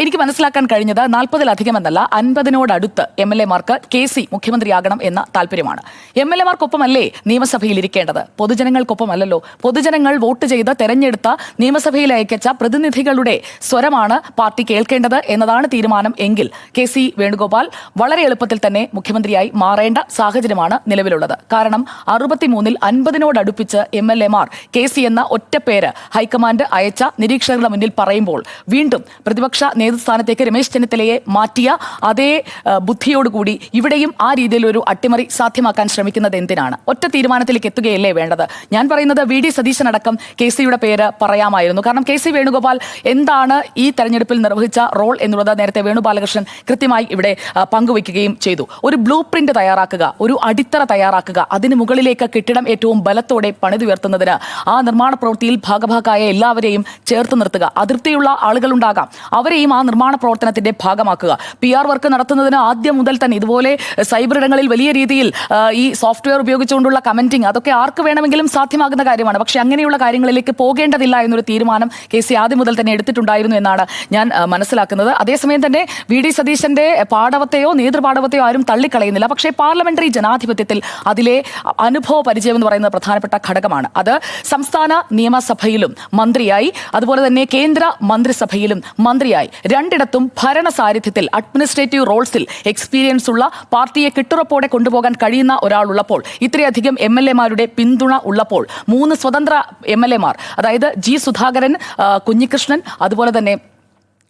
Speaker 1: എനിക്ക് മനസ്സിലാക്കാൻ കഴിഞ്ഞത് 40-ലധികം എന്നല്ല 50-നോടടുത്ത് MLA മാർക്ക് KC മുഖ്യമന്ത്രിയാകണം എന്ന താല്പര്യമാണ്. MLA മാർക്കൊപ്പമല്ലേ നിയമസഭയിൽ ഇരിക്കേണ്ടത്, പൊതുജനങ്ങൾക്കൊപ്പമല്ലല്ലോ. പൊതുജനങ്ങൾ വോട്ട് ചെയ്ത് തെരഞ്ഞെടുത്ത നിയമസഭയിൽ അയച്ച പ്രതിനിധികളുടെ സ്വരമാണ് പാർട്ടി കേൾക്കേണ്ടത് എന്നതാണ് തീരുമാനം എങ്കിൽ KC വേണുഗോപാൽ വളരെ എളുപ്പത്തിൽ തന്നെ മുഖ്യമന്ത്രിയായി മാറേണ്ട സാഹചര്യമാണ് നിലവിലുള്ളത്. കാരണം 63-ൽ 50-നോടടുപ്പിച്ച് MLA മാർ KC എന്ന ഒറ്റ പേര് ഹൈക്കമാൻഡ് അയച്ച നിരീക്ഷകരുടെ മുന്നിൽ പറയുമ്പോൾ വീണ്ടും പ്രതിപക്ഷ നേതൃസ്ഥാനത്തേക്ക് രമേശ് ചെന്നിത്തലയെ മാറ്റിയ അതേ ബുദ്ധിയോടുകൂടി ഇവിടെയും ആ രീതിയിൽ ഒരു അട്ടിമറി സാധ്യമാക്കാൻ ശ്രമിക്കുന്നത് എന്തിനാണ്? ഒറ്റ തീരുമാനത്തിലേക്ക് എത്തുകയല്ലേ വേണ്ടത്? ഞാൻ പറയുന്നത് വി ഡി സതീശൻ അടക്കം KCയുടെ പേര് പറയാമായിരുന്നു. കാരണം KC വേണുഗോപാൽ എന്താണ് ഈ തെരഞ്ഞെടുപ്പിൽ നിർവഹിച്ച റോൾ എന്നുള്ളത് നേരത്തെ വേണുഗോപാലകൃഷ്ണൻ കൃത്യമായി ഇവിടെ പങ്കുവയ്ക്കുകയും ചെയ്തു. ഒരു ബ്ലൂ പ്രിന്റ് തയ്യാറാക്കുക, ഒരു അടിത്തറ തയ്യാറാക്കുക, അതിന് മുകളിലേക്ക് കെട്ടിടം ഏറ്റവും ബലത്തോടെ പണിതുയർത്തുന്നതിന് ആ നിർമ്മാണ പ്രവൃത്തിയിൽ ഭാഗഭാക്കായ എല്ലാവരെയും ചേർത്ത് നിർത്തുക. അതിർത്തിയുള്ള ആളുകളുണ്ടാകാം, അവരെയും ആ നിർമ്മാണ പ്രവർത്തനത്തിന്റെ ഭാഗമാക്കുക. PR വർക്ക് നടത്തുന്നതിന് ആദ്യം മുതൽ തന്നെ ഇതുപോലെ സൈബർ ഇടങ്ങളിൽ വലിയ രീതിയിൽ ഈ സോഫ്റ്റ്വെയർ ഉപയോഗിച്ചുകൊണ്ടുള്ള കമന്റിങ്, അതൊക്കെ ആർക്ക് വേണമെങ്കിലും സാധ്യമാകുന്ന കാര്യമാണ്. പക്ഷെ അങ്ങനെയുള്ള കാര്യങ്ങളിലേക്ക് പോകേണ്ടതില്ല എന്നൊരു തീരുമാനം KC ആദ്യം മുതൽ തന്നെ എടുത്തിട്ടുണ്ടായിരുന്നു എന്നാണ് ഞാൻ മനസ്സിലാക്കുന്നത്. അതേസമയം തന്നെ വി ഡി സതീശന്റെ പാടവത്തെയോ നേതൃപാടവത്തെയോ ആരും തള്ളിക്കളയുന്നില്ല. പക്ഷേ പാർലമെന്ററി ജനാധിപത്യത്തിൽ അതിലെ അനുഭവ പരിചയം എന്ന് പറയുന്നത് പ്രധാനപ്പെട്ട ഘടകമാണ്. അത് സംസ്ഥാന നിയമസഭയിലും മന്ത്രിയായി, അതുപോലെ തന്നെ കേന്ദ്ര മന്ത്രിസഭയിലും മന്ത്രിയായി, രണ്ടിടത്തും ഭരണ സാരഥ്യത്തിൽ അഡ്മിനിസ്ട്രേറ്റീവ് റോൾസിൽ എക്സ്പീരിയൻസ് ഉള്ള, പാർട്ടിയെ കെട്ടുറപ്പോടെ കൊണ്ടുപോകാൻ കഴിയുന്ന ഒരാളുള്ളപ്പോൾ, ഇത്രയധികം MLA-മാരുടെ പിന്തുണ ഉള്ളപ്പോൾ, 3 സ്വതന്ത്ര MLA-മാർ, അതായത് G. സുധാകരൻ, കുഞ്ഞികൃഷ്ണൻ, അതുപോലെ തന്നെ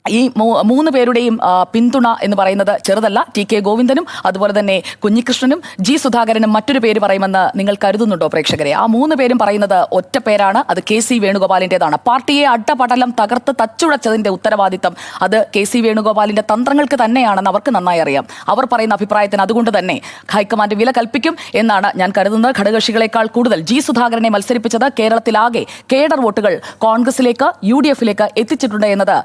Speaker 1: ഈ 3 പേരുടെയും പിന്തുണ എന്ന് പറയുന്നത് ചെറുതല്ല. TK ഗോവിന്ദനും അതുപോലെ തന്നെ കുഞ്ഞികൃഷ്ണനും G. സുധാകരനും മറ്റൊരു പേര് പറയുമെന്ന് നിങ്ങൾ കരുതുന്നുണ്ടോ പ്രേക്ഷകരെ? ആ 3 പേരും പറയുന്നത് ഒറ്റ പേരാണ്, അത് KC വേണുഗോപാലിൻ്റെതാണ്. പാർട്ടിയെ അട്ടപടലം തകർത്ത് തച്ചുടച്ചതിന്റെ ഉത്തരവാദിത്തം അത് KC വേണുഗോപാലിന്റെ തന്ത്രങ്ങൾക്ക് തന്നെയാണെന്ന് അവർക്ക് നന്നായി അറിയാം. അവർ പറയുന്ന അഭിപ്രായത്തിന് അതുകൊണ്ട് തന്നെ ഹൈക്കമാൻഡ് വില കൽപ്പിക്കും എന്നാണ് ഞാൻ കരുതുന്നത്. ഘടകകക്ഷികളെക്കാൾ കൂടുതൽ G. സുധാകരനെ മത്സരിപ്പിച്ചത് കേരളത്തിലാകെ കേഡർ വോട്ടുകൾ കോൺഗ്രസിലേക്ക്, UDF-ലേക്ക് എത്തിച്ചിട്ടുണ്ട് എന്നത്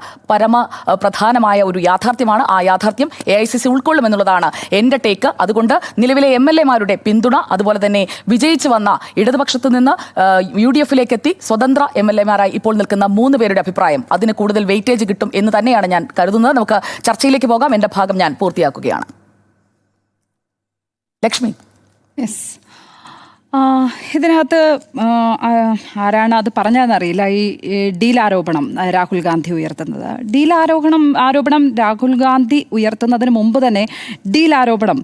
Speaker 1: പ്രധാനമായ ഒരു യാഥാർത്ഥ്യമാണ്. ആ യാഥാർത്ഥ്യം AICC ഉൾക്കൊള്ളുമെന്നുള്ളതാണ് എൻ്റെ ടേക്ക്. അതുകൊണ്ട് നിലവിലെ MLA-മാരുടെ പിന്തുണ, അതുപോലെ തന്നെ വിജയിച്ചു വന്ന ഇടതുപക്ഷത്ത് നിന്ന് UDF-ലേക്ക് എത്തി സ്വതന്ത്ര MLA-മാരായി ഇപ്പോൾ നിൽക്കുന്ന 3 പേരുടെ അഭിപ്രായം, അതിന് കൂടുതൽ വെയിറ്റേജ് കിട്ടും എന്ന് തന്നെയാണ് ഞാൻ കരുതുന്നത്. നമുക്ക് ചർച്ചയിലേക്ക് പോകാം. എൻ്റെ ഭാഗം ഞാൻ പൂർത്തിയാക്കുകയാണ്. ലക്ഷ്മി.
Speaker 3: യെസ്, ഇതിനകത്ത് ആരാണ് അത് പറഞ്ഞതെന്നറിയില്ല. ഈ ഡീൽ ആരോപണം രാഹുൽ ഗാന്ധി ഉയർത്തുന്നത്, ഡീൽ ആരോപണം രാഹുൽ ഗാന്ധി ഉയർത്തുന്നതിന് മുമ്പ് തന്നെ ഡീൽ ആരോപണം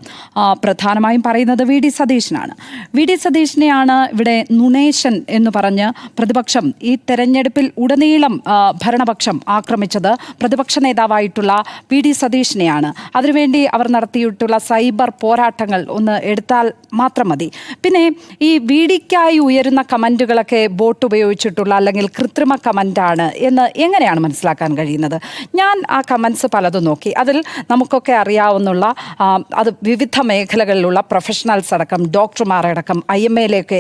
Speaker 3: പ്രധാനമായും പറയുന്നത് വി ഡി സതീശനാണ്. വി ഡി സതീശനെയാണ് ഇവിടെ നുണേശൻ എന്ന് പറഞ്ഞ് പ്രതിപക്ഷം ഈ തെരഞ്ഞെടുപ്പിൽ ഉടനീളം ഭരണപക്ഷം ആക്രമിച്ചത്. പ്രതിപക്ഷ നേതാവായിട്ടുള്ള വി ഡി സതീശനെയാണ്. അതിനുവേണ്ടി അവർ നടത്തിയിട്ടുള്ള സൈബർ പോരാട്ടങ്ങൾ ഒന്ന് എടുത്താൽ മാത്രം മതി. പിന്നെ ഈ വീഡിക്കായി ഉയരുന്ന കമൻറ്റുകളൊക്കെ ബോട്ട് ഉപയോഗിച്ചിട്ടുള്ള അല്ലെങ്കിൽ കൃത്രിമ കമൻ്റാണ് എന്ന് എങ്ങനെയാണ് മനസ്സിലാക്കാൻ കഴിയുന്നത്? ഞാൻ ആ കമൻസ് പലതും നോക്കി. അതിൽ നമുക്കൊക്കെ അറിയാവുന്ന അത് വിവിധ മേഖലകളിലുള്ള പ്രൊഫഷണൽസ് അടക്കം, ഡോക്ടർമാരടക്കം, IMA-യിലേക്ക്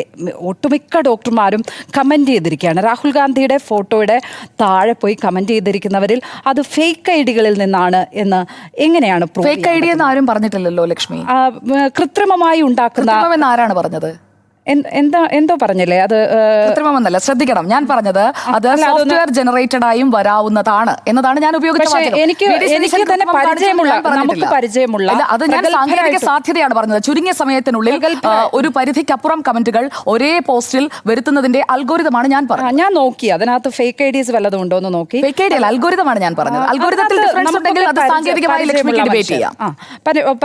Speaker 3: ഒട്ടുമിക്ക ഡോക്ടർമാരും കമൻറ്റ് ചെയ്തിരിക്കുകയാണ്. രാഹുൽ ഗാന്ധിയുടെ ഫോട്ടോയുടെ താഴെ പോയി കമൻറ്റ് ചെയ്തിരിക്കുന്നവരിൽ അത് ഫേക്ക് ഐഡികളിൽ നിന്നാണ് എന്ന് എങ്ങനെയാണ്?
Speaker 1: ഫേക്ക് ഐഡി എന്ന് ആരും പറഞ്ഞിട്ടില്ലല്ലോ ലക്ഷ്മി.
Speaker 3: കൃത്രിമമായി ഉണ്ടാക്കുന്ന
Speaker 1: ആരാണ് പറഞ്ഞത്?
Speaker 3: എന്തോ പറഞ്ഞില്ലേ? അത്
Speaker 1: കൃത്രിമമെന്നല്ല, ശ്രദ്ധിക്കണം. ഞാൻ പറഞ്ഞത് അത് സോഫ്റ്റ്വെയർ ജനറേറ്റഡ് ആയും വരാവുന്നതാണ് എന്നതാണ് ഞാൻ ഉപയോഗിച്ച
Speaker 3: എനിക്ക് തന്നെ നമുക്ക് പരിചയമുള്ള
Speaker 1: അത് ഞാൻ സാങ്കേതിക സാധ്യതയാണ് പറഞ്ഞത്. ചുരുങ്ങിയ സമയത്തിനുള്ളിൽ ഒരു പരിധിക്കപ്പുറം കമന്റുകൾ ഒരേ പോസ്റ്റിൽ വരുത്തുന്നതിന്റെ അൽഗോരിതമാണ് ഞാൻ പറഞ്ഞത്.
Speaker 3: ഞാൻ നോക്കി, അതിനകത്ത് ഫേക്ക് ഐഡീസ് വല്ലതും ഉണ്ടോ എന്ന് നോക്കി.
Speaker 1: ഫേക്ക് ഐഡി അല്ല, അൽഗോരിതമാണ് ഞാൻ പറഞ്ഞത്. അൽഗോരിതത്തിൽ ഡിഫറൻസ് ഉണ്ടെങ്കിൽ അത് സാങ്കേതികമായി ലക്ഷ്മിക്ക് ഡിബേറ്റ് ചെയ്യാം.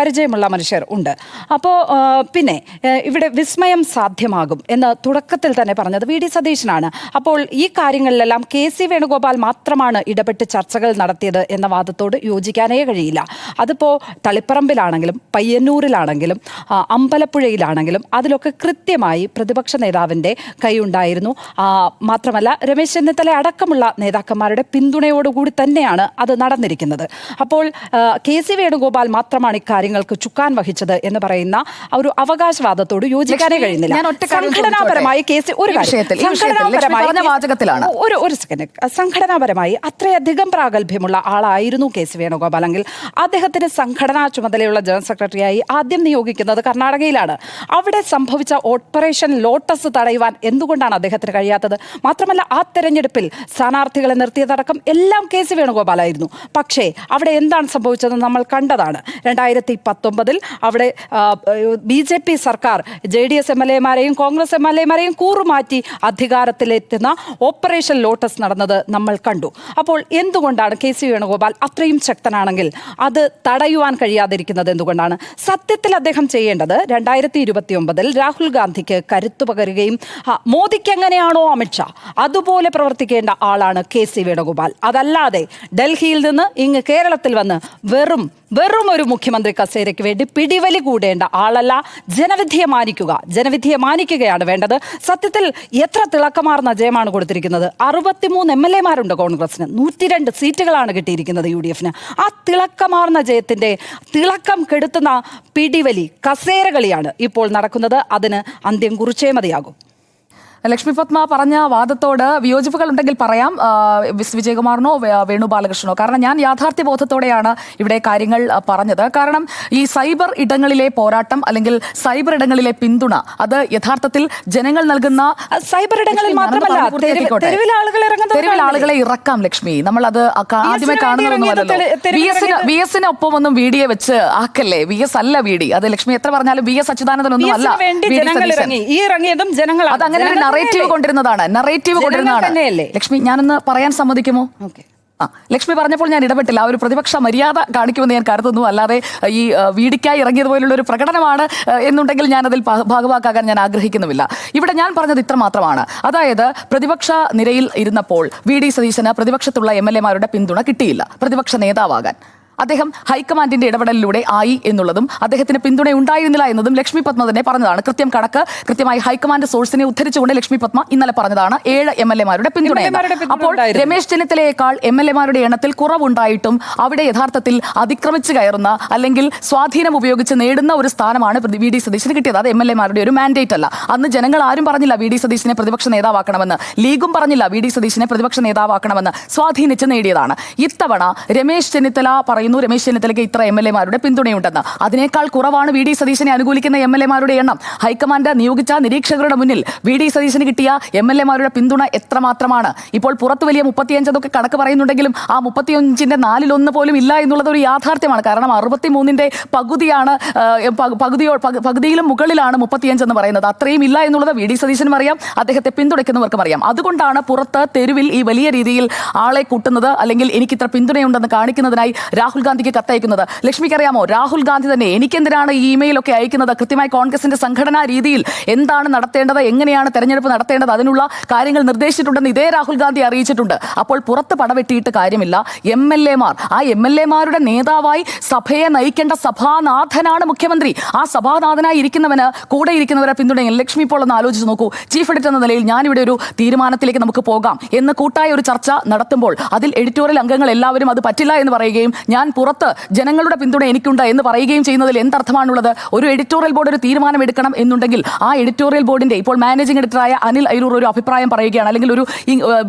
Speaker 3: പരിചയമുള്ള മനുഷ്യർ ഉണ്ട്. അപ്പോൾ പിന്നെ ഇവിടെ വിസ്മയം സാധ്യമാകും എന്ന് തുടക്കത്തിൽ തന്നെ പറഞ്ഞത് വി ഡി സതീശനാണ്. അപ്പോൾ ഈ കാര്യങ്ങളിലെല്ലാം KC വേണുഗോപാൽ മാത്രമാണ് ഇടപെട്ട് ചർച്ചകൾ നടത്തിയത് എന്ന വാദത്തോട് യോജിക്കാനേ കഴിയില്ല. അതിപ്പോൾ തളിപ്പറമ്പിലാണെങ്കിലും പയ്യന്നൂരിലാണെങ്കിലും അമ്പലപ്പുഴയിലാണെങ്കിലും അതിലൊക്കെ കൃത്യമായി പ്രതിപക്ഷ നേതാവിൻ്റെ കൈയുണ്ടായിരുന്നു. മാത്രമല്ല രമേശ് ചെന്നിത്തല അടക്കമുള്ള നേതാക്കന്മാരുടെ പിന്തുണയോടുകൂടി തന്നെയാണ് അത് നടന്നിരിക്കുന്നത്. അപ്പോൾ KC വേണുഗോപാൽ മാത്രമാണ് ഇക്കാര്യങ്ങൾക്ക് ചുക്കാൻ വഹിച്ചത് എന്ന് പറയുന്ന ഒരു അവകാശവാദത്തോട് യോജിക്കാനേ കഴിയുന്നില്ല. സംഘടനാപരമായി സംഘടനാപരമായി അത്രയധികം പ്രാഗൽഭ്യമുള്ള ആളായിരുന്നു KC വേണുഗോപാൽ എങ്കിൽ അദ്ദേഹത്തിന് സംഘടനാ ചുമതലയുള്ള ജനറൽ സെക്രട്ടറിയായി ആദ്യം നിയോഗിക്കുന്നത് കർണാടകയിലാണ്. അവിടെ സംഭവിച്ച ഓപ്പറേഷൻ ലോട്ടസ് തടയുവാൻ എന്തുകൊണ്ടാണ് അദ്ദേഹത്തിന് കഴിയാത്തത്? മാത്രമല്ല ആ തെരഞ്ഞെടുപ്പിൽ സ്ഥാനാർത്ഥികളെ നിർത്തിയതടക്കം എല്ലാം KC വേണുഗോപാലായിരുന്നു. പക്ഷേ അവിടെ എന്താണ് സംഭവിച്ചതെന്ന് നമ്മൾ കണ്ടതാണ്. 2019 അവിടെ BJP സർക്കാർ JDS MLA മാരെയും കോൺഗ്രസ് MLA മാരെയും കൂറുമാറ്റി അധികാരത്തിലെത്തുന്ന ഓപ്പറേഷൻ ലോട്ടസ് നടന്നത് നമ്മൾ കണ്ടു. അപ്പോൾ എന്തുകൊണ്ടാണ് KC വേണുഗോപാൽ അത്രയും ശക്തനാണെങ്കിൽ അത് തടയുവാൻ കഴിയാതിരിക്കുന്നത് എന്തുകൊണ്ടാണ്? സത്യത്തിൽ അദ്ദേഹം ചെയ്യേണ്ടത് 2029 രാഹുൽ ഗാന്ധിക്ക് കരുത്തു പകരുകയും മോദിക്ക് എങ്ങനെയാണോ അമിത്ഷാ അതുപോലെ പ്രവർത്തിക്കേണ്ട ആളാണ് KC വേണുഗോപാൽ. അതല്ലാതെ ഡൽഹിയിൽ നിന്ന് ഇങ്ങ് കേരളത്തിൽ വന്ന് വെറും ഒരു മുഖ്യമന്ത്രി കസേരയ്ക്ക് വേണ്ടി പിടിവലി കൂടേണ്ട ആളല്ല. ജനവിധിയെ മാനിക്കുകയാണ് വേണ്ടത്. സത്യത്തിൽ എത്ര തിളക്കമാർന്ന ജയമാണ് കൊടുത്തിരിക്കുന്നത്. 63 MLA മാരുണ്ട് കോൺഗ്രസിന്, 102 സീറ്റുകളാണ് കിട്ടിയിരിക്കുന്നത് UDFന്. ആ തിളക്കമാർന്ന ജയത്തിന്റെ തിളക്കം കെടുത്തുന്ന പിടിവലി കസേരകളിയാണ് ഇപ്പോൾ നടക്കുന്നത്. അതിന് അന്ത്യം കുറിച്ചേ മതിയാകും.
Speaker 1: ലക്ഷ്മി പത്മ പറഞ്ഞ വാദത്തോട് വിയോജിപ്പുകൾ ഉണ്ടെങ്കിൽ പറയാം, വിജയകുമാറിനോ വേണു ബാലകൃഷ്ണനോ. കാരണം ഞാൻ യാഥാർത്ഥ്യ ബോധത്തോടെയാണ് ഇവിടെ കാര്യങ്ങൾ പറഞ്ഞത്. കാരണം ഈ സൈബർ ഇടങ്ങളിലെ പോരാട്ടം അല്ലെങ്കിൽ സൈബർ ഇടങ്ങളിലെ പിന്തുണ അത് യഥാർത്ഥത്തിൽ ജനങ്ങൾ നൽകുന്ന
Speaker 3: സൈബർ ഇടങ്ങളിൽ മാത്രമല്ല
Speaker 1: തെരുവിൽ ആളുകളെ ഇറക്കാം. ലക്ഷ്മി, നമ്മൾ അത് ആദ്യമേ കാണുന്നതൊന്നുമല്ലോ. VS ഒന്നും VD വെച്ച് ആക്കല്ലേ. VS അല്ല VD. അത് ലക്ഷ്മി എത്ര പറഞ്ഞാലും VS അച്യുതാനന്ദനൊന്നും അല്ല. അതങ്ങനെ നറേറ്റീവ് കൊണ്ടിരുന്നതാണ്. ലക്ഷ്മി, ഞാനൊന്ന് പറയാൻ സമ്മതിക്കുമോ? ലക്ഷ്മി പറഞ്ഞപ്പോൾ ഞാൻ ഇടപെട്ടില്ല. ആ ഒരു പ്രതിപക്ഷ മര്യാദ കാണിക്കുമെന്ന് ഞാൻ കരുതുന്നു. അല്ലാതെ ഈ വീടിക്കായി ഇറങ്ങിയതുപോലുള്ള ഒരു പ്രകടനമാണ് എന്നുണ്ടെങ്കിൽ ഞാൻ അതിൽ ഭാഗവാക്കാകാൻ ഞാൻ ആഗ്രഹിക്കുന്നുമില്ല. ഇവിടെ ഞാൻ പറഞ്ഞത് ഇത്ര മാത്രമാണ്. അതായത് പ്രതിപക്ഷ നിരയിൽ ഇരുന്നപ്പോൾ VD സതീശന് പ്രതിപക്ഷത്തുള്ള MLA മാരുടെ പിന്തുണ കിട്ടിയില്ല പ്രതിപക്ഷ നേതാവാകാൻ. അദ്ദേഹം ഹൈക്കമാൻഡിന്റെ ഇടപെടലിലൂടെ ആയി എന്നുള്ളതും അദ്ദേഹത്തിന് പിന്തുണ ഉണ്ടായിരുന്നില്ല എന്നതും ലക്ഷ്മി പത്മ തന്നെ പറഞ്ഞതാണ്. കൃത്യമായി ഹൈക്കമാൻഡ് സോഴ്സിനെ ഉദ്ധരിച്ചുകൊണ്ട് ലക്ഷ്മി പത്മ ഇന്നലെ പറഞ്ഞതാണ് 7 MLA മാരുടെ പിന്തുണ. അപ്പോൾ രമേശ് ചെന്നിത്തലയേക്കാൾ MLA മാരുടെ എണ്ണത്തിൽ കുറവുണ്ടായിട്ടും അവിടെ യഥാർത്ഥത്തിൽ അതിക്രമിച്ച് കയറുന്ന അല്ലെങ്കിൽ സ്വാധീനം ഉപയോഗിച്ച് നേടുന്ന ഒരു സ്ഥാനമാണ് VD സതീശന് കിട്ടിയത്. അത് MLA മാരുടെ ഒരു മാൻഡേറ്റ് അല്ല. അന്ന് ജനങ്ങൾ ആരും പറഞ്ഞില്ല VD സതീശനെ പ്രതിപക്ഷ നേതാവാക്കണമെന്ന്. ലീഗും പറഞ്ഞില്ല VD സതീശനെ പ്രതിപക്ഷ നേതാവാക്കണമെന്ന്. സ്വാധീനിച്ച് നേടിയതാണ്. ഇത്തവണ രമേശ് ചെന്നിത്തല രമേശ് ചെന്നിത്തലയ്ക്ക് ഇത്ര MLA മാരുടെ പിന്തുണയുണ്ടെന്ന്. അതിനേക്കാൾ കുറവാണ് VD സതീശനെ അനുകൂലിക്കുന്ന MLA മാരുടെ എണ്ണം. ഹൈക്കമാൻഡ് നിയോഗിച്ച നിരീക്ഷകരുടെ മുന്നിൽ VD സതീശന് കിട്ടിയ MLA മാരുടെ പിന്തുണ എത്രമാത്രമാണ്? ഇപ്പോൾ പുറത്ത് വലിയ 35 എന്നൊക്കെ കണക്ക് പറയുന്നുണ്ടെങ്കിലും ആ 35ന്റെ 4/1 പോലും ഇല്ല എന്നുള്ളത് ഒരു യാഥാർത്ഥ്യമാണ്. കാരണം 63ന്റെ പകുതിയാണ്, പകുതിയിലും മുകളിലാണ് 35 എന്ന് പറയുന്നത്. അത്രയും ഇല്ല എന്നുള്ളത് VD സതീശനും അറിയാം, അദ്ദേഹത്തെ പിന്തുണയ്ക്കുന്നവർക്കും അറിയാം. അതുകൊണ്ടാണ് പുറത്ത് തെരുവിൽ ഈ വലിയ രീതിയിൽ ആളെ കൂട്ടുന്നത് അല്ലെങ്കിൽ എനിക്ക് ഇത്ര പിന്തുണയുണ്ടെന്ന് കാണിക്കുന്നതിനായി രാഹുൽ ഗാന്ധിക്ക് കത്തയക്കുന്നത്. ലക്ഷ്മിക്ക് അറിയാമോ, രാഹുൽ ഗാന്ധി തന്നെ എനിക്കെന്തിനാണ് ഈ ഇമെയിലൊക്കെ അയക്കുന്നത്? കൃത്യമായി കോൺഗ്രസിന്റെ സംഘടനാ രീതിയിൽ എന്താണ് നടത്തേണ്ടത്, എങ്ങനെയാണ് തെരഞ്ഞെടുപ്പ് നടത്തേണ്ടത്, അതിനുള്ള കാര്യങ്ങൾ നിർദ്ദേശിച്ചിട്ടുണ്ടെന്ന് ഇതേ രാഹുൽ ഗാന്ധി അറിയിച്ചിട്ടുണ്ട്. അപ്പോൾ പുറത്ത് പടവെട്ടിയിട്ട് കാര്യമില്ല. MLA മാർ, ആ MLA മാരുടെ നേതാവായി സഭയെ നയിക്കേണ്ട സഭാനാഥനാണ് മുഖ്യമന്ത്രി. ആ സഭാനാഥനായി ഇരിക്കുന്നവന് കൂടെ ഇരിക്കുന്നവരെ പിന്തുണയിൽ ലക്ഷ്മി ഇപ്പോൾ ഒന്ന് ആലോചിച്ച് നോക്കൂ. ചീഫ് എഡിറ്റർ എന്ന നിലയിൽ ഞാനിവിടെ ഒരു തീരുമാനത്തിലേക്ക് നമുക്ക് പോകാം എന്ന് കൂട്ടായ ഒരു ചർച്ച നടത്തുമ്പോൾ അതിൽ എഡിറ്റോറിയൽ അംഗങ്ങൾ എല്ലാവരും അത് പറ്റില്ല എന്ന് പറയുകയും ഞാൻ പുറത്ത് ജനങ്ങളുടെ പിന്തുണ എനിക്കുണ്ട് എന്ന് പറയുകയും ചെയ്യുന്നതിൽ എന്തർത്ഥമാണുള്ളത്? ഒരു എഡിറ്റോറിയൽ ബോർഡ് ഒരു തീരുമാനം എടുക്കണം എന്നുണ്ടെങ്കിൽ ആ എഡിറ്റോറിയൽ ബോർഡിന്റെ ഇപ്പോൾ മാനേജിംഗ് എഡിറ്ററായ അനിൽ അയ്യൂർ ഒരു അഭിപ്രായം പറയുകയാണ്, അല്ലെങ്കിൽ ഒരു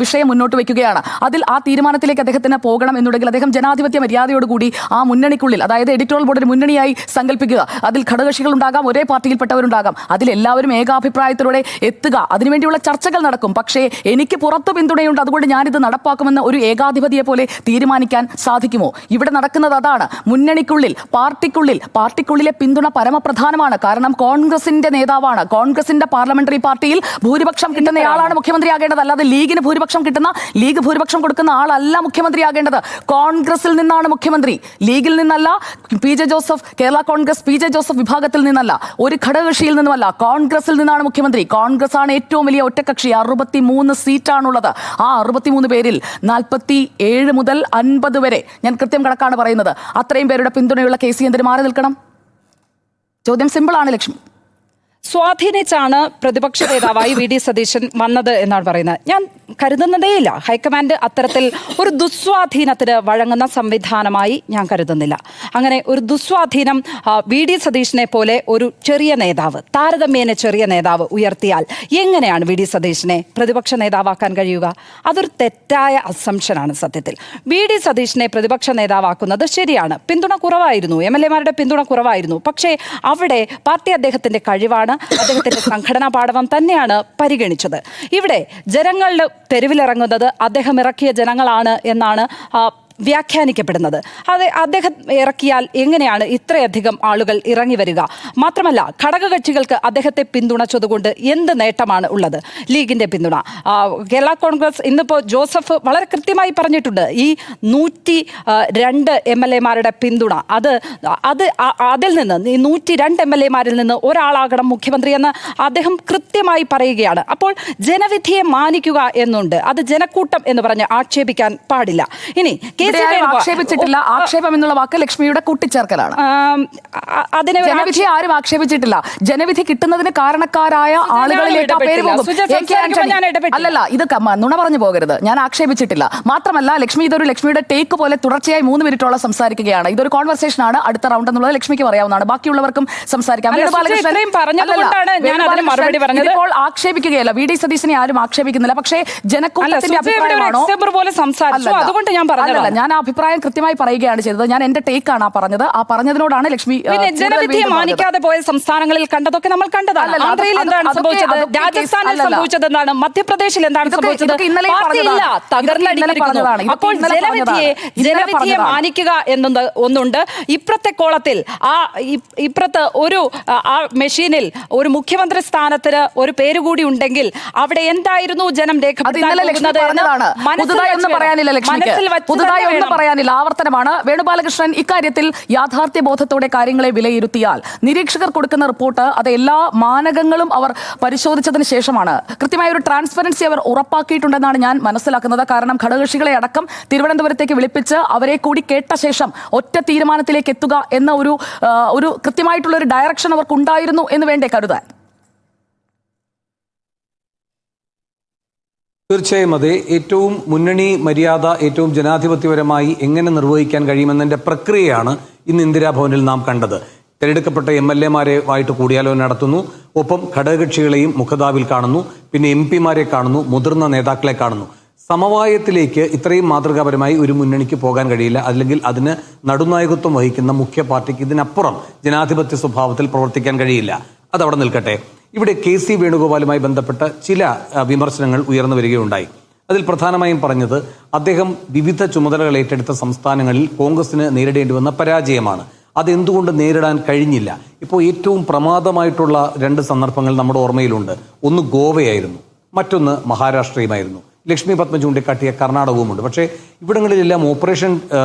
Speaker 1: വിഷയം മുന്നോട്ട് വയ്ക്കുകയാണ്. അതിൽ ആ തീരുമാനത്തിലേക്ക് അദ്ദേഹത്തിന് പോകണം എന്നുണ്ടെങ്കിൽ അദ്ദേഹം ജനാധിപത്യ മര്യാദയോടുകൂടി ആ മുന്നണിക്കുള്ളിൽ, അതായത് എഡിറ്റോറിയൽ ബോർഡിന് മുന്നണിയായി സങ്കല്പിക്കുക. അതിൽ ഘടകകക്ഷികൾ ഉണ്ടാകാം, ഒരേ പാർട്ടിയിൽപ്പെട്ടവരുണ്ടാകാം. അതിലെല്ലാവരും ഏകാഭിപ്രായത്തിലൂടെ എത്തുക, അതിനുവേണ്ടിയുള്ള ചർച്ചകൾ നടക്കും. പക്ഷേ എനിക്ക് പുറത്ത് പിന്തുണയുണ്ട്, അതുകൊണ്ട് ഞാനിത് നടപ്പാക്കുമെന്ന് ഒരു ഏകാധിപതിയെ പോലെ തീരുമാനിക്കാൻ സാധിക്കുമോ? ഇവിടെ നടക്കുന്നത് അതാണ്. മുന്നണിക്കുള്ളിൽ, പാർട്ടിക്കുള്ളിലെ പിന്തുണ പരമപ്രധാനമാണ്. കാരണം കോൺഗ്രസിന്റെ നേതാവാണ്. കോൺഗ്രസിന്റെ പാർലമെന്ററി പാർട്ടിയിൽ ഭൂരിപക്ഷം കിട്ടുന്നയാളാണ് മുഖ്യമന്ത്രിയാകേണ്ടത്. അല്ലാതെ ലീഗ് ഭൂരിപക്ഷം കൊടുക്കുന്ന ആളല്ല മുഖ്യമന്ത്രിയാകേണ്ടത്. കോൺഗ്രസിൽ നിന്നാണ് മുഖ്യമന്ത്രി, ലീഗിൽ നിന്നല്ല. കേരള കോൺഗ്രസ് PJ ജോസഫ് വിഭാഗത്തിൽ നിന്നല്ല, ഒരു ഘടകകക്ഷിയിൽ നിന്നുമല്ല, കോൺഗ്രസിൽ നിന്നാണ് മുഖ്യമന്ത്രി. കോൺഗ്രസ് ആണ് ഏറ്റവും വലിയ ഒറ്റക്കക്ഷി. 63 സീറ്റാണുള്ളത്. ആ 63 പേരിൽ 47 മുതൽ 50 വരെ, ഞാൻ കൃത്യം കണക്കാണ് പറയുന്നത്, അത്രയും പേരുടെ പിന്തുണയുള്ള KC എന്തിന് മാറി നിൽക്കണം? ചോദ്യം സിമ്പിളാണ് ലക്ഷ്മി.
Speaker 3: സ്വാധീനിച്ചാണ് പ്രതിപക്ഷ നേതാവായി VD സതീശൻ വന്നത് എന്നാണ് പറയുന്നത്. ഞാൻ കരുതുന്നതേയില്ല ഹൈക്കമാൻഡ് അത്തരത്തിൽ ഒരു ദുസ്വാധീനത്തിന് വഴങ്ങുന്ന സംവിധാനമായി ഞാൻ കരുതുന്നില്ല. അങ്ങനെ ഒരു ദുസ്വാധീനം VD സതീശനെ പോലെ ഒരു ചെറിയ നേതാവ്, താരതമ്യേന ചെറിയ നേതാവ് ഉയർത്തിയാൽ എങ്ങനെയാണ് VD സതീശനെ പ്രതിപക്ഷ നേതാവാക്കാൻ കഴിയുക? അതൊരു തെറ്റായ അസംഷനാണ് സത്യത്തിൽ. VD സതീശനെ പ്രതിപക്ഷ നേതാവാക്കുന്നത് ശരിയാണ്, പിന്തുണ കുറവായിരുന്നു, MLA മാരുടെ പിന്തുണ കുറവായിരുന്നു. പക്ഷേ അവിടെ പാർട്ടി അദ്ദേഹത്തിന്റെ കഴിവാണ്, അദ്ദേഹത്തിന്റെ സംഘടനാ പാടവം തന്നെയാണ് പരിഗണിച്ചത്. ഇവിടെ ജനങ്ങളുടെ തെരുവിലിറങ്ങുന്നത് അദ്ദേഹം ഇറക്കിയ ജനങ്ങളാണ് എന്നാണ് വ്യാഖ്യാനിക്കപ്പെടുന്നത്. അത് അദ്ദേഹം ഇറക്കിയാൽ എങ്ങനെയാണ് ഇത്രയധികം ആളുകൾ ഇറങ്ങി വരിക? മാത്രമല്ല, ഘടകകക്ഷികൾക്ക് അദ്ദേഹത്തെ പിന്തുണച്ചതുകൊണ്ട് എന്ത് നേട്ടമാണ് ഉള്ളത്? ലീഗിന്റെ പിന്തുണ, കേരള കോൺഗ്രസ് ഇന്നിപ്പോൾ ജോസഫ് വളരെ കൃത്യമായി പറഞ്ഞിട്ടുണ്ട്, ഈ 102 MLA-മാരുടെ പിന്തുണ അതിൽ നിന്ന് ഈ 102 MLA-മാരിൽ നിന്ന് ഒരാളാകണം മുഖ്യമന്ത്രി എന്ന് അദ്ദേഹം കൃത്യമായി പറയുകയാണ്. അപ്പോൾ ജനവിധിയെ മാനിക്കുക എന്നുണ്ട്, അത് ജനക്കൂട്ടം എന്ന് പറഞ്ഞ് ആക്ഷേപിക്കാൻ പാടില്ല. ഇനി
Speaker 1: ആക്ഷേപിച്ചിട്ടില്ല, ആക്ഷേപം എന്നുള്ള വാക്ക് ലക്ഷ്മിയുടെ കൂട്ടിച്ചേർക്കലാണ്.
Speaker 3: അതിനെ
Speaker 1: ജനവിധി ആരും ആക്ഷേപിച്ചിട്ടില്ല. ജനവിധി കിട്ടുന്നതിന് കാരണക്കാരായ ആളുകളിലേക്ക് ആ പേര് പോകും. അല്ലല്ല, ഇത് നുണ പറഞ്ഞു പോകരുത്. ഞാൻ ആക്ഷേപിച്ചിട്ടില്ല. മാത്രമല്ല, ലക്ഷ്മി ഇതൊരു ലക്ഷ്മിയുടെ ടേക്ക് പോലെ തുടർച്ചയായി 3 മിനിറ്റോളം സംസാരിക്കുകയാണ്. ഇതൊരു കോൺവെർസേഷൻ ആണ്. അടുത്ത റൗണ്ട് എന്നുള്ളത് ലക്ഷ്മിക്ക് പറയാവുന്നതാണ്, ബാക്കിയുള്ളവർക്കും സംസാരിക്കാം. ഇപ്പോൾ ആക്ഷേപിക്കുകയല്ല, വി ഡി സതീശനെ ആരും ആക്ഷേപിക്കുന്നില്ല. പക്ഷേ ജനക്കൂട്ടത്തിന്റെ അഭിപ്രായമാണോ?
Speaker 3: അതുകൊണ്ട് ഞാൻ പറഞ്ഞതല്ല,
Speaker 1: ഞാൻ ആ അഭിപ്രായം കൃത്യമായി പറയുകയാണ് ചെയ്തത്. ഞാൻ എന്റെ ടേക്കാണ് ആ പറഞ്ഞത്. ആ പറഞ്ഞതിനോടാണ് ലക്ഷ്മി
Speaker 3: ജനവിധിയെ മാനിക്കാതെ പോയ സംസ്ഥാനങ്ങളിൽ കണ്ടതൊക്കെ നമ്മൾ കണ്ടതാണ്. ആന്ധ്രയിൽ എന്താണ് സംഭവിച്ചത്? രാജസ്ഥാനിൽ സംഭവിച്ചത് എന്താണ്? മധ്യപ്രദേശിൽ എന്താണ് സംഭവിച്ചത്? അപ്പോൾ ജനവിധിയെ മാനിക്കുക എന്നത് ഒന്നുണ്ട്. ഇപ്പുറത്തെ കോളത്തിൽ ഇപ്പുറത്ത് ആ മെഷീനിൽ ഒരു മുഖ്യമന്ത്രി സ്ഥാനത്തിന് ഒരു പേര് കൂടി ഉണ്ടെങ്കിൽ അവിടെ എന്തായിരുന്നു ജനം
Speaker 1: പുതുതായി ഒന്നും പറയാനില്ല, ആവർത്തനമാണ്. വേണുഗോപാലകൃഷ്ണൻ ഇക്കാര്യത്തിൽ യാഥാർത്ഥ്യ ബോധത്തോടെ കാര്യങ്ങളെ വിലയിരുത്തിയാൽ നിരീക്ഷകർ കൊടുക്കുന്ന റിപ്പോർട്ട് അത് എല്ലാ മാനകങ്ങളും അവർ പരിശോധിച്ചതിന് ശേഷമാണ്. കൃത്യമായ ഒരു ട്രാൻസ്പെറൻസി അവർ ഉറപ്പാക്കിയിട്ടുണ്ടെന്നാണ് ഞാൻ മനസ്സിലാക്കുന്നത്. കാരണം ഘടകകക്ഷികളെ അടക്കം തിരുവനന്തപുരത്തേക്ക് വിളിപ്പിച്ച് അവരെ കൂടി കേട്ട ശേഷം ഒറ്റ തീരുമാനത്തിലേക്ക് എത്തുക എന്ന ഒരു കൃത്യമായിട്ടുള്ള ഒരു ഡയറക്ഷൻ അവർക്കുണ്ടായിരുന്നു എന്ന് വേണ്ടേ കരുതാൻ?
Speaker 4: തീർച്ചയായും അതെ. ഏറ്റവും മുന്നണി മര്യാദ ഏറ്റവും ജനാധിപത്യപരമായി എങ്ങനെ നിർവഹിക്കാൻ കഴിയുമെന്നതിൻ്റെ പ്രക്രിയയാണ് ഇന്ന് ഇന്ദിരാഭവനിൽ നാം കണ്ടത്. തിരഞ്ഞെടുക്കപ്പെട്ട MLA-മാരുമായിട്ട് കൂടിയാലോചന നടത്തുന്നു, ഒപ്പം ഘടകകക്ഷികളെയും മുഖതാവിൽ കാണുന്നു, പിന്നെ MP-മാരെ കാണുന്നു, മുതിർന്ന നേതാക്കളെ കാണുന്നു. സമവായത്തിലേക്ക് ഇത്രയും മാതൃകാപരമായി ഒരു മുന്നണിക്ക് പോകാൻ കഴിയില്ല. അല്ലെങ്കിൽ അതിന് നടുനായകത്വം വഹിക്കുന്ന മുഖ്യ പാർട്ടിക്ക് ഇതിനപ്പുറം ജനാധിപത്യ സ്വഭാവത്തിൽ പ്രവർത്തിക്കാൻ കഴിയില്ല. അതവിടെ നിൽക്കട്ടെ. ഇവിടെ KC വേണുഗോപാലുമായി ബന്ധപ്പെട്ട ചില വിമർശനങ്ങൾ ഉയർന്നു വരികയുണ്ടായി. അതിൽ പ്രധാനമായും പറഞ്ഞത് അദ്ദേഹം വിവിധ ചുമതലകൾ ഏറ്റെടുത്ത സംസ്ഥാനങ്ങളിൽ കോൺഗ്രസിന് നേരിടേണ്ടി വന്ന പരാജയമാണ്. അതെന്തുകൊണ്ട് നേരിടാൻ കഴിഞ്ഞില്ല? ഇപ്പോൾ ഏറ്റവും പ്രമാദമായിട്ടുള്ള 2 സന്ദർഭങ്ങൾ നമ്മുടെ ഓർമ്മയിലുണ്ട്. ഒന്ന് ഗോവയായിരുന്നു, മറ്റൊന്ന് മഹാരാഷ്ട്രയുമായിരുന്നു. ലക്ഷ്മി പത്മ ചൂണ്ടിക്കാട്ടിയ കർണാടകവുമുണ്ട്. പക്ഷേ ഇവിടങ്ങളിലെല്ലാം ഓപ്പറേഷൻ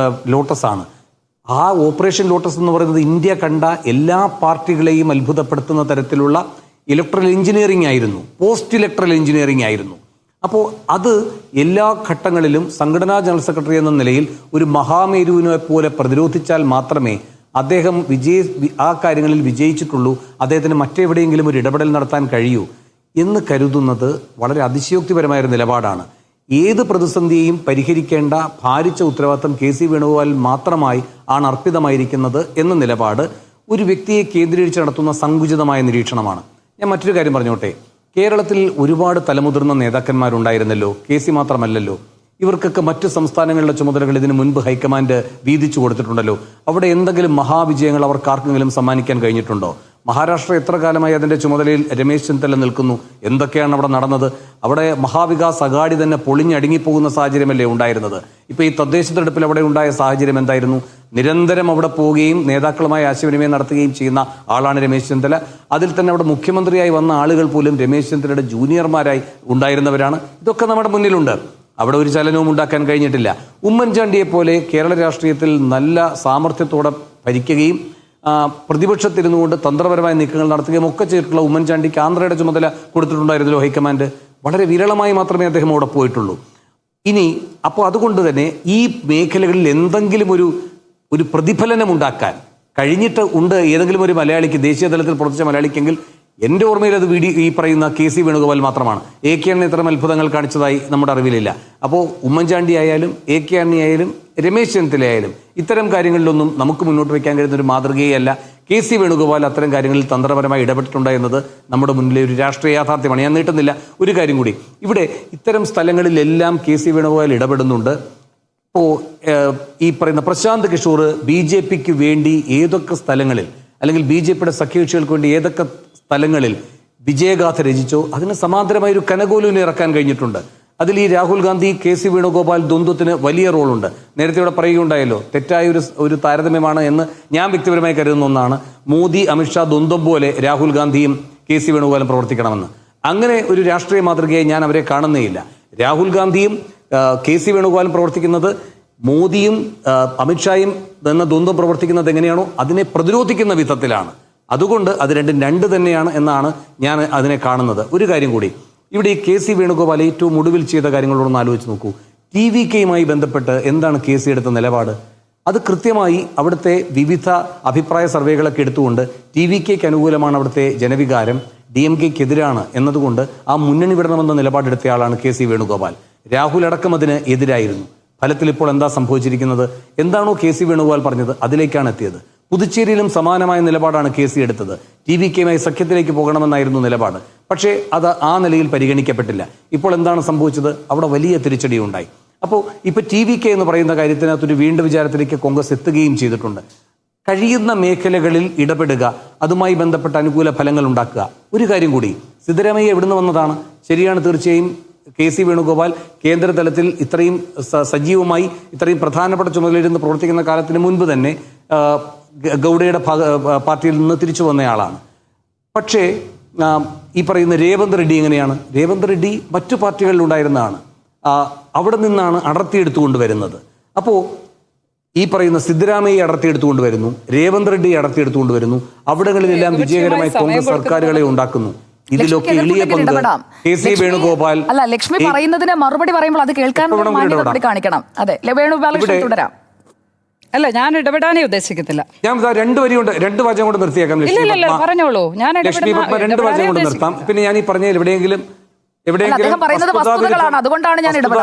Speaker 4: ലോട്ടസ് ആണ്. ആ ഓപ്പറേഷൻ ലോട്ടസ് എന്ന് പറയുന്നത് ഇന്ത്യ കണ്ട എല്ലാ പാർട്ടികളെയും അത്ഭുതപ്പെടുത്തുന്ന തരത്തിലുള്ള ഇലക്ട്രൽ എഞ്ചിനീയറിംഗ് ആയിരുന്നു, പോസ്റ്റ് ഇലക്ട്രൽ എഞ്ചിനീയറിംഗ് ആയിരുന്നു. അപ്പോൾ അത് എല്ലാ ഘട്ടങ്ങളിലും സംഘടനാ ജനറൽ സെക്രട്ടറി എന്ന നിലയിൽ ഒരു മഹാമേരുവിനെ പോലെ പ്രതിരോധിച്ചാൽ മാത്രമേ അദ്ദേഹം ആ കാര്യങ്ങളിൽ വിജയിച്ചിട്ടുള്ളൂ, അദ്ദേഹത്തിന് മറ്റെവിടെയെങ്കിലും ഒരു ഇടപെടൽ നടത്താൻ കഴിയൂ എന്ന് കരുതുന്നത് വളരെ അതിശയോക്തിപരമായൊരു നിലപാടാണ്. ഏത് പ്രതിസന്ധിയെയും പരിഹരിക്കേണ്ട ഭാരിച്ച ഉത്തരവാദിത്തം KC വേണുഗോപാൽ മാത്രമായി ആണ് അർപ്പിതമായിരിക്കുന്നത് എന്ന നിലപാട് ഒരു വ്യക്തിയെ കേന്ദ്രീകരിച്ച് നടത്തുന്ന സങ്കുചിതമായ നിരീക്ഷണമാണ്. ഞാൻ മറ്റൊരു കാര്യം പറഞ്ഞോട്ടെ. കേരളത്തിൽ ഒരുപാട് തലമുതിർന്ന നേതാക്കന്മാരുണ്ടായിരുന്നല്ലോ, KC മാത്രമല്ലല്ലോ. ഇവർക്കൊക്കെ മറ്റ് സംസ്ഥാനങ്ങളിലെ ചുമതലകൾ ഇതിനു മുൻപ് ഹൈക്കമാൻഡ് വീതിച്ചു കൊടുത്തിട്ടുണ്ടല്ലോ. അവിടെ എന്തെങ്കിലും മഹാവിജയങ്ങൾ അവർക്ക് ആർക്കെങ്കിലും സമ്മാനിക്കാൻ കഴിഞ്ഞിട്ടുണ്ടോ? മഹാരാഷ്ട്ര എത്ര കാലമായി അതിൻ്റെ ചുമതലയിൽ രമേശ് ചെന്നിത്തല നിൽക്കുന്നു? എന്തൊക്കെയാണ് അവിടെ നടന്നത്? അവിടെ മഹാവികാസ് അഗാഡി തന്നെ പൊളിഞ്ഞടുങ്ങിപ്പോകുന്ന സാഹചര്യമല്ലേ ഉണ്ടായിരുന്നത്? ഇപ്പോൾ ഈ തദ്ദേശ തെരഞ്ഞെടുപ്പിൽ അവിടെ ഉണ്ടായ സാഹചര്യം എന്തായിരുന്നു? നിരന്തരം അവിടെ പോവുകയും നേതാക്കളുമായി ആശയവിനിമയം നടത്തുകയും ചെയ്യുന്ന ആളാണ് രമേശ് ചെന്നിത്തല. അതിൽ തന്നെ അവിടെ മുഖ്യമന്ത്രിയായി വന്ന ആളുകൾ പോലും രമേശ് ചെന്നിത്തലയുടെ ജൂനിയർമാരായി ഉണ്ടായിരുന്നവരാണ്. ഇതൊക്കെ നമ്മുടെ മുന്നിലുണ്ട്. അവിടെ ഒരു ചലനവും ഉണ്ടാക്കാൻ കഴിഞ്ഞിട്ടില്ല. ഉമ്മൻചാണ്ടിയെ പോലെ കേരള രാഷ്ട്രീയത്തിൽ നല്ല സാമർഥ്യത്തോടെ ഭരിക്കുകയും പ്രതിപക്ഷത്തിരുന്നുകൊണ്ട് തന്ത്രപരമായ നീക്കങ്ങൾ നടത്തുകയും ഒക്കെ ചെയ്തിട്ടുള്ള ഉമ്മൻചാണ്ടിക്ക് ആന്ധ്രയുടെ ചുമതല കൊടുത്തിട്ടുണ്ടായിരുന്നല്ലോ ഹൈക്കമാൻഡ്. വളരെ വിരളമായി മാത്രമേ അദ്ദേഹം അവിടെ പോയിട്ടുള്ളൂ. ഇനി അപ്പോൾ അതുകൊണ്ട് തന്നെ ഈ മേഖലകളിൽ എന്തെങ്കിലും ഒരു പ്രതിഫലനം ഉണ്ടാക്കാൻ കഴിഞ്ഞിട്ട് ഉണ്ട് ഏതെങ്കിലും ഒരു മലയാളിക്ക്, ദേശീയ തലത്തിൽ പ്രവർത്തിച്ച മലയാളിക്കെങ്കിൽ എൻ്റെ ഓർമ്മയിൽ അത് ഈ പറയുന്ന KC വേണുഗോപാൽ മാത്രമാണ്. AK ആന്റണി ഇത്തരം അത്ഭുതങ്ങൾ കാണിച്ചതായി നമ്മുടെ അറിവിലില്ല. അപ്പോൾ ഉമ്മൻചാണ്ടി ആയാലും AK ആന്റണി ആയാലും രമേശ് ചെന്നിത്തല ആയാലും ഇത്തരം കാര്യങ്ങളിലൊന്നും നമുക്ക് മുന്നോട്ട് വയ്ക്കാൻ കഴിയുന്ന ഒരു മാതൃകയല്ല. KC വേണുഗോപാൽ അത്തരം കാര്യങ്ങളിൽ തന്ത്രപരമായി ഇടപെട്ടിട്ടുണ്ട് എന്നത് നമ്മുടെ മുന്നിലെ ഒരു രാഷ്ട്രീയ യാഥാർത്ഥ്യമാണ്. ഞാൻ നീട്ടുന്നില്ല. ഒരു കാര്യം കൂടി, ഇവിടെ ഇത്തരം സ്ഥലങ്ങളിലെല്ലാം KC വേണുഗോപാൽ ഇടപെടുന്നുണ്ട്. ഇപ്പോൾ ഈ പറയുന്ന പ്രശാന്ത് കിഷോർ BJPക്ക് വേണ്ടി ഏതൊക്കെ സ്ഥലങ്ങളിൽ, അല്ലെങ്കിൽ BJPയുടെ സഖ്യകക്ഷികൾക്ക് വേണ്ടി ഏതൊക്കെ സ്ഥലങ്ങളിൽ വിജയഗാഥ രചിച്ചോ അതിന് സമാന്തരമായൊരു കനകോലൂനെ ഇറക്കാൻ കഴിഞ്ഞിട്ടുണ്ട്. അതിൽ ഈ രാഹുൽ ഗാന്ധി KC വേണുഗോപാൽ ദ്വന്ദ്വത്തിന് വലിയ റോളുണ്ട്. നേരത്തെ ഇവിടെ പറയുകയുണ്ടായല്ലോ, തെറ്റായ ഒരു താരതമ്യമാണ് എന്ന് ഞാൻ വ്യക്തിപരമായി കരുതുന്ന ഒന്നാണ്. മോദി അമിത്ഷാ ദ്വന്ദ്വം പോലെ രാഹുൽ ഗാന്ധിയും KC വേണുഗോപാലും പ്രവർത്തിക്കണമെന്ന്. അങ്ങനെ ഒരു രാഷ്ട്രീയ മാതൃകയായി ഞാൻ അവരെ കാണുന്നേയില്ല. രാഹുൽ ഗാന്ധിയും KC വേണുഗോപാലും പ്രവർത്തിക്കുന്നത് മോദിയും അമിത്ഷായും എന്ന ദ്വന്ദ്വം പ്രവർത്തിക്കുന്നത് എങ്ങനെയാണോ അതിനെ പ്രതിരോധിക്കുന്ന വിധത്തിലാണ്. അതുകൊണ്ട് അത് രണ്ടും രണ്ട് തന്നെയാണ് എന്നാണ് ഞാൻ അതിനെ കാണുന്നത്. ഒരു കാര്യം കൂടി, ഇവിടെ ഈ KC വേണുഗോപാൽ ഏറ്റവും ഒടുവിൽ ചെയ്ത കാര്യങ്ങളോടൊന്ന് ആലോചിച്ച് നോക്കൂ. TVKയുമായി ബന്ധപ്പെട്ട് എന്താണ് KC എടുത്ത നിലപാട്? അത് കൃത്യമായി അവിടുത്തെ വിവിധ അഭിപ്രായ സർവേകളൊക്കെ എടുത്തുകൊണ്ട് TVKയ്ക്ക് അനുകൂലമാണ് അവിടുത്തെ ജനവികാരം, DMKയ്ക്കെതിരാണ് എന്നതുകൊണ്ട് ആ മുന്നണി വിടണമെന്ന നിലപാടെടുത്തയാളാണ് KC വേണുഗോപാൽ. രാഹുൽ അടക്കം അതിന് എതിരായിരുന്നു. ഫലത്തിൽ ഇപ്പോൾ എന്താ സംഭവിച്ചിരിക്കുന്നത്? എന്താണോ KC വേണുഗോപാൽ പറഞ്ഞത് അതിലേക്കാണ് എത്തിയത്. പുതുച്ചേരിയിലും സമാനമായ നിലപാടാണ് KC എടുത്തത്. TVKയുമായി സഖ്യത്തിലേക്ക് പോകണമെന്നായിരുന്നു നിലപാട്. പക്ഷേ അത് ആ നിലയിൽ പരിഗണിക്കപ്പെട്ടില്ല. ഇപ്പോൾ എന്താണ് സംഭവിച്ചത്? അവിടെ വലിയ തിരിച്ചടി ഉണ്ടായി. അപ്പോൾ ഇപ്പോൾ TVK എന്ന് പറയുന്ന കാര്യത്തിനകത്തൊരു വീണ്ടും വിചാരത്തിലേക്ക് കോൺഗ്രസ് എത്തുകയും ചെയ്തിട്ടുണ്ട്. കഴിയുന്ന മേഖലകളിൽ ഇടപെടുക, അതുമായി ബന്ധപ്പെട്ട അനുകൂല ഫലങ്ങൾ ഉണ്ടാക്കുക. ഒരു കാര്യം കൂടി, സിദ്ധരാമയ്യ എവിടുന്ന് വന്നതാണ്? ശരിയാണ്, തീർച്ചയായും KC വേണുഗോപാൽ കേന്ദ്ര തലത്തിൽ ഇത്രയും സജീവമായി ഇത്രയും പ്രധാനപ്പെട്ട ചുമതലയിരുന്ന് പ്രവർത്തിക്കുന്ന കാലത്തിന് മുൻപ് തന്നെ ഗൗഡയുടെ പാർട്ടിയിൽ നിന്ന് തിരിച്ചു വന്നയാളാണ്. പക്ഷേ ഈ പറയുന്ന രേവന്ത് റെഡ്ഡി എങ്ങനെയാണ്? രേവന്ത് റെഡ്ഡി മറ്റു പാർട്ടികളിലുണ്ടായിരുന്നതാണ്. അവിടെ നിന്നാണ് അടർത്തിയെടുത്തുകൊണ്ട് വരുന്നത്. അപ്പോൾ ഈ പറയുന്ന സിദ്ധരാമയ്യ അടർത്തിയെടുത്തുകൊണ്ട് വരുന്നു, രേവന്ത് റെഡ്ഡി അടർത്തിയെടുത്തുകൊണ്ട് വരുന്നു. അവിടങ്ങളിലെല്ലാം വിജയകരമായി കോൺഗ്രസ് സർക്കാരുകളെ ഉണ്ടാക്കുന്നു. ഇതിലൊക്കെ എളിയ പങ്ക് KC വേണുഗോപാൽ.
Speaker 1: അല്ല, ലക്ഷ്മി പറയുന്നതിന് മറുപടി പറയുമ്പോൾ അത് കേൾക്കാൻ മാന്യത കാണിക്കണം. അതെ, വേണുഗോപാൽ തുടരാം.
Speaker 3: അല്ല, ഞാൻ ഇടപെടാനേ ഉദ്ദേശിക്കത്തില്ല.
Speaker 4: ഞാൻ രണ്ട് വാചകം കൊണ്ട് നിർത്തിയേക്കാം.
Speaker 3: പറഞ്ഞോളൂ. ഞാൻ
Speaker 4: ലക്ഷ്മി പത്മ രണ്ട് വാചകം കൊണ്ട് നിർത്താം. പിന്നെ ഞാൻ ഈ പറഞ്ഞതിൽ എവിടെയെങ്കിലും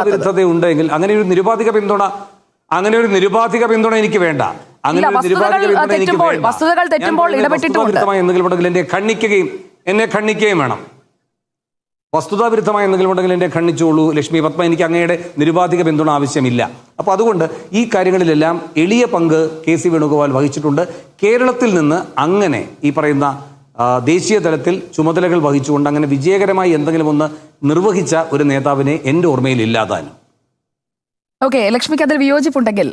Speaker 4: വിരുദ്ധത ഉണ്ടെങ്കിൽ അങ്ങനെ ഒരു നിരുപാധിക പിന്തുണ എനിക്ക് വേണ്ട. അങ്ങനെ ഒരു നിരുപാധിക പിന്തുണ എനിക്ക് വേണ്ട. എന്തെങ്കിലും ഉണ്ടെങ്കിൽ എന്നെ ഖണ്ഡിക്കുകയും വേണം. വസ്തുതാവിരുദ്ധമായ എന്തെങ്കിലും ഉണ്ടെങ്കിൽ എന്നെ ഖണ്ഡിച്ചോളൂ ലക്ഷ്മി പത്മ. എനിക്ക് അങ്ങയുടെ നിരുപാധിക പിന്തുണ ആവശ്യമില്ല. അപ്പോൾ അതുകൊണ്ട് ഈ കാര്യങ്ങളിലെല്ലാം എളിയ പങ്ക് KC വേണുഗോപാൽ വഹിച്ചിട്ടുണ്ട്. കേരളത്തിൽ നിന്ന് അങ്ങനെ ഈ പറയുന്ന ദേശീയ തലത്തിൽ ചുമതലകൾ വഹിച്ചുകൊണ്ട് അങ്ങനെ വിജയകരമായി എന്തെങ്കിലും ഒന്ന് നിർവഹിച്ച ഒരു നേതാവിനെ എൻ്റെ ഓർമ്മയിൽ ഇല്ലാതാനും.
Speaker 1: ഓക്കെ, ലക്ഷ്മിക്ക് അതിൽ വിയോജിപ്പുണ്ടെങ്കിൽ,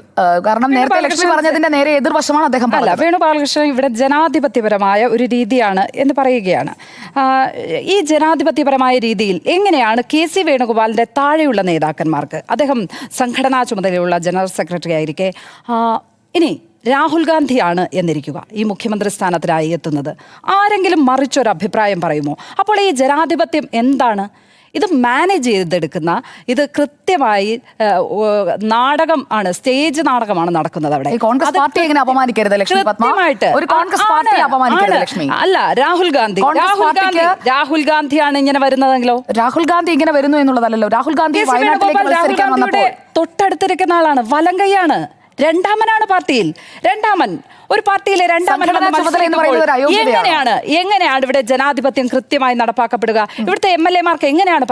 Speaker 1: കാരണം നേരത്തെ ലക്ഷ്മി പറഞ്ഞതിന്റെ നേരെ എതിർവശമാണ് അദ്ദേഹം.
Speaker 3: അല്ല, വേണുഗോപാലകൃഷ്ണൻ ഇവിടെ ജനാധിപത്യപരമായ ഒരു രീതിയാണ് എന്ന് പറയുകയാണ്. ഈ ജനാധിപത്യപരമായ രീതിയിൽ എങ്ങനെയാണ് KC വേണുഗോപാലിന്റെ താഴെയുള്ള നേതാക്കന്മാർക്ക്, അദ്ദേഹം സംഘടനാ ചുമതലയുള്ള ജനറൽ സെക്രട്ടറി ആയിരിക്കെ, ഇനി രാഹുൽ ഗാന്ധിയാണ് എന്നിരിക്കുക ഈ മുഖ്യമന്ത്രി സ്ഥാനത്തിനായി എത്തുന്നത്, ആരെങ്കിലും മറിച്ചൊരു അഭിപ്രായം പറയുമോ? അപ്പോൾ ഈ ജനാധിപത്യം എന്താണ്? ഇത് മാനേജ് ചെയ്തെടുക്കുന്ന, ഇത് കൃത്യമായി നാടകം ആണ്, സ്റ്റേജ് നാടകമാണ് നടക്കുന്നത് അവിടെ.
Speaker 1: കോൺഗ്രസ് പാർട്ടി എങ്ങനെ അപമാനിക്കരുത് ലക്ഷ്മി പത്മ? ഒരു കോൺഗ്രസ് പാർട്ടി അപമാനിക്കരുത് ലക്ഷ്മി.
Speaker 3: അല്ല, രാഹുൽ ഗാന്ധിയാണ് ഇങ്ങനെ വരുന്നതെങ്കിലോ?
Speaker 1: രാഹുൽ ഗാന്ധി ഇങ്ങനെ വരുന്നു എന്നുള്ളതല്ലോ. രാഹുൽ ഗാന്ധി
Speaker 3: തൊട്ടടുത്തിരിക്കുന്ന ആളാണ്, വലങ്കയാണ്, രണ്ടാമനാണ് പാർട്ടിയിൽ. ഒരു പാർട്ടിയിലെ രണ്ടാമൻ എങ്ങനെയാണ് ഇവിടെ ജനാധിപത്യം കൃത്യമായി നടപ്പാക്കപ്പെടുക? ഇവിടുത്തെ MLA-മാർക്ക് എങ്ങനെയാണ്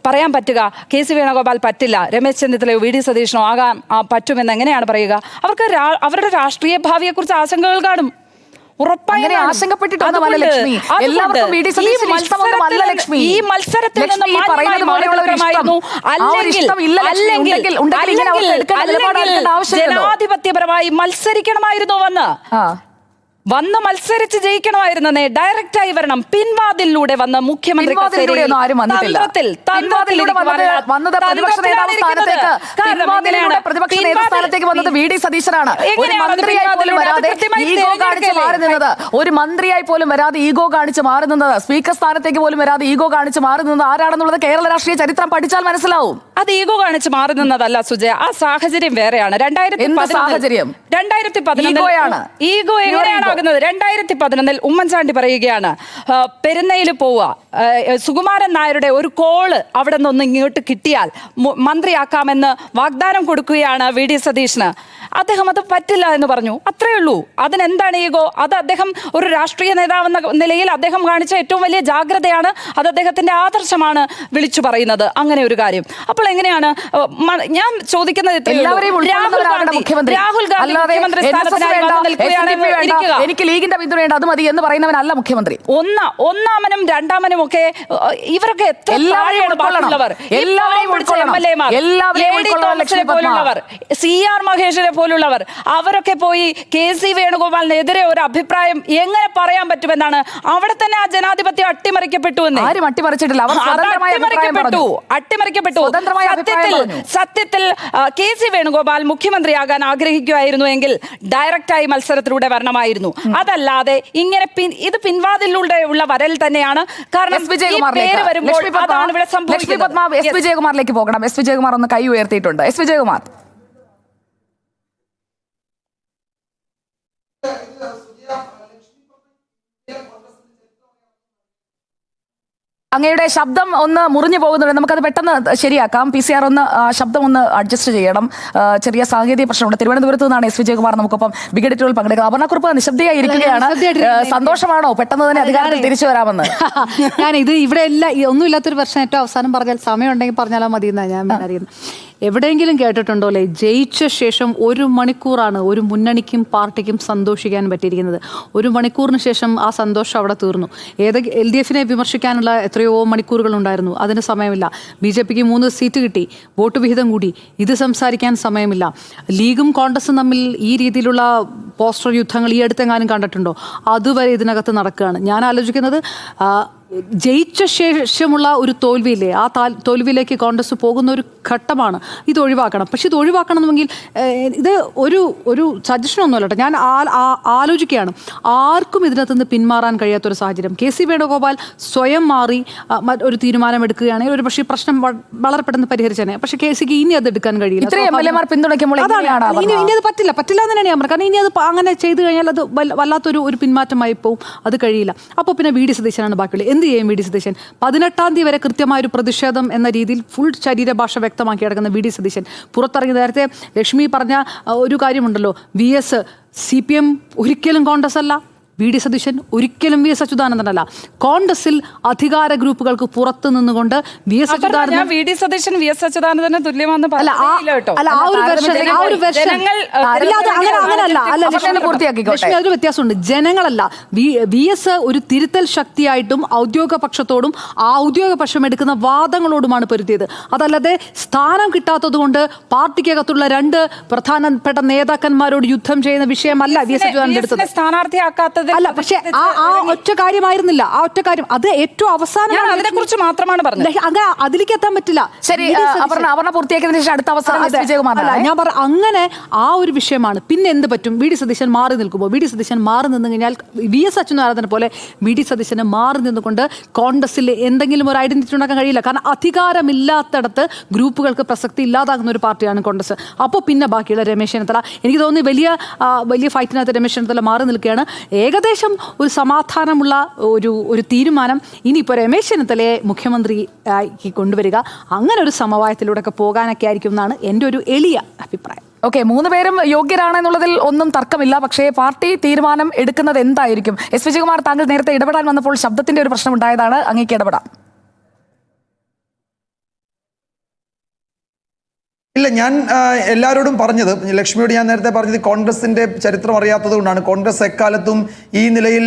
Speaker 3: പറയാൻ പറ്റുക KC വേണുഗോപാൽ പറ്റില്ല, രമേശ് ചെന്നിത്തലയോ VD സതീശനോ ആകാൻ പറ്റുമെന്ന് എങ്ങനെയാണ് പറയുക? അവർക്ക് അവരുടെ രാഷ്ട്രീയ ഭാവിയെക്കുറിച്ച് ആശങ്കകൾ കാണും.
Speaker 1: ഉറപ്പായി ആശങ്കപ്പെട്ടിട്ടൊന്നുമല്ല ലക്ഷ്മി. എല്ലാവർക്കും VD സതീശന് ഇഷ്ടമൊന്നുമല്ല ലക്ഷ്മി.
Speaker 3: ഈ മത്സരത്തിൽ ജനാധിപത്യപരമായി മത്സരിക്കണമായിരുന്നു. വന്ന് മത്സരിച്ച് ജയിക്കണമായിരുന്നേ. ഡയറക്റ്റായി വരണം, പിൻവാതിലൂടെ വന്ന് മുഖ്യമന്ത്രി
Speaker 1: ഒരു മന്ത്രിയായി പോലും വരാതെ ഈഗോ കാണിച്ച് മാറി നിന്നത്, സ്പീക്കർ സ്ഥാനത്തേക്ക് പോലും വരാതെ ഈഗോ കാണിച്ച് മാറി നിന്നത് ആരാണെന്നുള്ളത് കേരള രാഷ്ട്രീയ ചരിത്രം പഠിച്ചാൽ മനസ്സിലാവും.
Speaker 3: അത് ഈഗോ കാണിച്ച് മാറി നിന്നതല്ല സുജയ, ആ സാഹചര്യം വേറെയാണ്. 2011 ഉമ്മൻചാണ്ടി പറയുകയാണ്, പെരുന്നയിൽ പോവുക, സുകുമാരൻ നായരുടെ ഒരു കോള് അവിടെ നിന്ന് ഇങ്ങോട്ട് കിട്ടിയാൽ മന്ത്രിയാക്കാമെന്ന് വാഗ്ദാനം കൊടുക്കുകയാണ് VD സതീശന്. അദ്ദേഹം അത് പറ്റില്ല എന്ന് പറഞ്ഞു. അത്രയേ ഉള്ളൂ. അതിനെന്താണ് ഈഗോ? അത് അദ്ദേഹം ഒരു രാഷ്ട്രീയ നേതാവെന്ന നിലയിൽ അദ്ദേഹം കാണിച്ച ഏറ്റവും വലിയ ജാഗ്രതയാണ്. അത് അദ്ദേഹത്തിന്റെ ആദർശമാണ് വിളിച്ചു പറയുന്നത് അങ്ങനെ ഒരു കാര്യം. അപ്പോൾ എങ്ങനെയാണ് ഞാൻ ചോദിക്കുന്നത്? രാഹുൽ ഗാന്ധി മുഖ്യമന്ത്രി സ്ഥാനത്തിനായി നിൽക്കുകയാണ്.
Speaker 1: എനിക്ക് ലീഗിന്റെ പിന്തുണയുണ്ട് അത് മതി എന്ന് പറയുന്നവനല്ല മുഖ്യമന്ത്രി.
Speaker 3: ഒന്നാമനും രണ്ടാമനും ഒക്കെ ഇവരൊക്കെ എത്ര താഴെയാണ് ബാക്കിയുള്ളവർ. പോലുള്ളവർ, CR മഹേഷിനെ പോലുള്ളവർ, അവരൊക്കെ പോയി KC വേണുഗോപാലിനെതിരെ ഒരു അഭിപ്രായം എങ്ങനെ പറയാൻ പറ്റുമെന്നാണ്. അവിടെ തന്നെ ആ ജനാധിപത്യം അട്ടിമറിക്കപ്പെട്ടു എന്ന്.
Speaker 1: ആരും അട്ടിമറിച്ചിട്ടില്ല. അവർ
Speaker 3: അട്ടിമറിക്കപ്പെട്ടു. സത്യത്തിൽ KC വേണുഗോപാൽ മുഖ്യമന്ത്രിയാകാൻ ആഗ്രഹിക്കുമായിരുന്നു എങ്കിൽ ഡയറക്റ്റായി മത്സരത്തിലൂടെ വരണമായിരുന്നു. അതല്ലാതെ ഇങ്ങനെ ഇത് പിൻവാതിലൂടെ ഉള്ള വരൽ തന്നെയാണ്. കാരണം
Speaker 1: വിജയകുമാറിലേക്ക് പോകണം. വിജയകുമാർ ഒന്ന് കൈ ഉയർത്തിയിട്ടുണ്ട്. വിജയകുമാർ, അങ്ങയുടെ ശബ്ദം ഒന്ന് മുറിഞ്ഞു പോകുന്നുണ്ട്. നമുക്കത് പെട്ടെന്ന് ശരിയാക്കാം. PCR ഒന്ന് ശബ്ദം ഒന്ന് അഡ്ജസ്റ്റ് ചെയ്യണം. ചെറിയ സാങ്കേതിക പ്രശ്നമുണ്ട്. തിരുവനന്തപുരത്ത് നിന്നാണ് വിജയകുമാർ നമുക്കൊപ്പം ബിഗ് എഡിറ്റോറിയൽ പങ്കെടുക്കുക. അപർണക്കുറിപ്പ് നിശബ്ദയായിരിക്കുകയാണ്. സന്തോഷമാണോ പെട്ടെന്ന് തന്നെ അധികാരത്തിൽ തിരിച്ചു വരാമെന്ന്?
Speaker 5: ഞാൻ ഇവിടെ എല്ലാം ഒന്നുമില്ലാത്തൊരു പ്രശ്നം ഏറ്റവും അവസാനം പറഞ്ഞാൽ സമയം ഉണ്ടെങ്കിൽ പറഞ്ഞാലോ മതി എന്നാണ് ഞാൻ അറിയുന്നത്. എവിടെയെങ്കിലും കേട്ടിട്ടുണ്ടോ അല്ലേ, ജയിച്ച ശേഷം 1 മണിക്കൂറാണ് ഒരു മുന്നണിക്കും പാർട്ടിക്കും സന്തോഷിക്കാൻ പറ്റിയിരിക്കുന്നത്. 1 മണിക്കൂറിന് ശേഷം ആ സന്തോഷം അവിടെ തീർന്നു. LDFനെ വിമർശിക്കാനുള്ള എത്രയോ മണിക്കൂറുകൾ ഉണ്ടായിരുന്നു, അതിന് സമയമില്ല. BJPക്ക് 3 സീറ്റ് കിട്ടി, വോട്ട് വിഹിതം കൂടി, ഇത് സംസാരിക്കാൻ സമയമില്ല. ലീഗും കോൺഗ്രസും തമ്മിൽ ഈ രീതിയിലുള്ള പോസ്റ്റർ യുദ്ധങ്ങൾ ഈ അടുത്തെങ്ങാനും കണ്ടിട്ടുണ്ടോ? അതുവരെ ഇതിനകത്ത് നടക്കുകയാണ്. ഞാൻ ആലോചിക്കുന്നത് ജയിച്ച ശേഷമുള്ള ഒരു തോൽവിയില്ലേ, ആ തോൽവിയിലേക്ക് കോൺഗ്രസ് പോകുന്ന ഒരു ഘട്ടമാണ്. ഇത് ഒഴിവാക്കണം. പക്ഷെ ഇത് ഒഴിവാക്കണമെങ്കിൽ ഇത് ഒരു സജഷനൊന്നുമല്ല കേട്ടോ, ഞാൻ ആലോചിക്കുകയാണ്. ആർക്കും ഇതിനകത്ത് നിന്ന് പിന്മാറാൻ കഴിയാത്തൊരു സാഹചര്യം. KC വേണുഗോപാൽ സ്വയം മാറി ഒരു തീരുമാനമെടുക്കുകയാണെങ്കിൽ ഒരു പക്ഷേ പ്രശ്നം വളരെ പെട്ടെന്ന് പരിഹരിച്ചേനെ. പക്ഷേ KCക്ക് ഇനി അത് എടുക്കാൻ കഴിയില്ല. ഇനി അത് പറ്റില്ല എന്ന് തന്നെയാണ് ഞാൻ പറഞ്ഞത്. കാരണം ഇനി അത് അങ്ങനെ ചെയ്തു കഴിഞ്ഞാൽ അത് വല്ലാത്തൊരു പിന്മാറ്റമായി പോവും. അത് കഴിയില്ല. അപ്പോൾ പിന്നെ VD സതീശനാണ് ബാക്കിയുള്ളത്. എന്ത് ചെയ്യും VD സതീശൻ? 18-ാം തീയതി വരെ കൃത്യമായൊരു പ്രതിഷേധം എന്ന രീതിയിൽ ഫുൾ ശരീരഭാഷ വ്യക്തമാക്കി കിടക്കുന്ന VD സതീശൻ പുറത്തിറങ്ങി. നേരത്തെ ലക്ഷ്മി പറഞ്ഞ ഒരു കാര്യമുണ്ടല്ലോ, VS CPM ഒരിക്കലും കോൺഗ്രസ് അല്ല, VD സതീശൻ ഒരിക്കലും VS അച്യുതാനന്ദനല്ല. കോൺഗ്രസിൽ അധികാര ഗ്രൂപ്പുകൾക്ക് പുറത്തു നിന്നുകൊണ്ട് VS Achuthanandan VD Satheesan VS അച്യുതാനന്ദന് തുല്യമാണെന്ന് ഒരു വ്യത്യാസമുണ്ട്. ജനങ്ങളല്ല, VS ഒരു തിരുത്തൽ ശക്തിയായിട്ടും ഔദ്യോഗിക പക്ഷത്തോടും ഔദ്യോഗിക പക്ഷം എടുക്കുന്ന വാദങ്ങളോടുമാണ് പൊരുത്തിയത്. അതല്ലാതെ സ്ഥാനം കിട്ടാത്തത് കൊണ്ട് പാർട്ടിക്കകത്തുള്ള 2 പ്രധാനപ്പെട്ട നേതാക്കന്മാരോട് യുദ്ധം ചെയ്യുന്ന വിഷയമല്ല VS അച്യുതാനന്ദൻ എടുത്തത്.
Speaker 3: സ്ഥാനാർത്ഥിയാക്കാത്ത
Speaker 5: അല്ല, പക്ഷെ ആ ഒറ്റ കാര്യമായിരുന്നില്ല. ആ ഒറ്റ കാര്യം അത് ഏറ്റവും അവസാനം
Speaker 3: അതിനെ കുറിച്ച് മാത്രമാണ് പറഞ്ഞത്.
Speaker 5: അങ്ങനെ അതിലേക്ക് എത്താൻ പറ്റില്ല.
Speaker 1: ശരി, പൂർത്തിയാക്കിയതിനു ശേഷം അടുത്ത അവസരം
Speaker 5: ഞാൻ പറഞ്ഞു. അങ്ങനെ ആ ഒരു വിഷയമാണ്. പിന്നെ എന്ത് പറ്റും? VD സതീശൻ മാറി നിൽക്കുമ്പോൾ VD സതീശൻ മാറി നിന്ന് കഴിഞ്ഞാൽ VS അച്യുതാനന്ദനെ പോലെ VD സതീശന് മാറി നിന്നുകൊണ്ട് കോൺഗ്രസിൽ എന്തെങ്കിലും ഒരു ഐഡന്റിറ്റി ഉണ്ടാക്കാൻ കഴിയില്ല. കാരണം അധികാരമില്ലാത്തടത്ത് ഗ്രൂപ്പുകൾക്ക് പ്രസക്തി ഇല്ലാതാകുന്ന ഒരു പാർട്ടിയാണ് കോൺഗ്രസ്. അപ്പോൾ പിന്നെ ബാക്കിയുള്ള രമേശ് ചെന്നിത്തല, എനിക്ക് തോന്നുന്നു വലിയ ഫൈറ്റിനകത്ത് രമേശ് ചെന്നിത്തല മാറി നിൽക്കുകയാണ്. ഏകദേശം ഒരു സമാധാനമുള്ള ഒരു തീരുമാനം ഇനിയിപ്പോൾ രമേശ് ചെന്നിത്തലയെ മുഖ്യമന്ത്രി കൊണ്ടുവരിക, അങ്ങനെ ഒരു സമവായത്തിലൂടെ ഒക്കെ പോകാനൊക്കെ ആയിരിക്കും എന്നാണ് എൻ്റെ ഒരു എളിയ അഭിപ്രായം.
Speaker 1: ഓക്കെ, 3 പേരും യോഗ്യരാണെന്നുള്ളതിൽ ഒന്നും തർക്കമില്ല. പക്ഷേ പാർട്ടി തീരുമാനം എടുക്കുന്നത് എന്തായിരിക്കും? വിജയകുമാർ, താങ്കൾ നേരത്തെ ഇടപെടാൻ വന്നപ്പോൾ ശബ്ദത്തിന്റെ ഒരു പ്രശ്നം ഉണ്ടായതാണ്, അങ്ങേക്ക് ഇടപെടാം.
Speaker 2: ഇല്ല, ഞാൻ എല്ലാവരോടും പറഞ്ഞത്, ലക്ഷ്മിയോട് ഞാൻ നേരത്തെ പറഞ്ഞത് കോൺഗ്രസിന്റെ ചരിത്രം അറിയാത്തത് കൊണ്ടാണ്. കോൺഗ്രസ് എക്കാലത്തും ഈ നിലയിൽ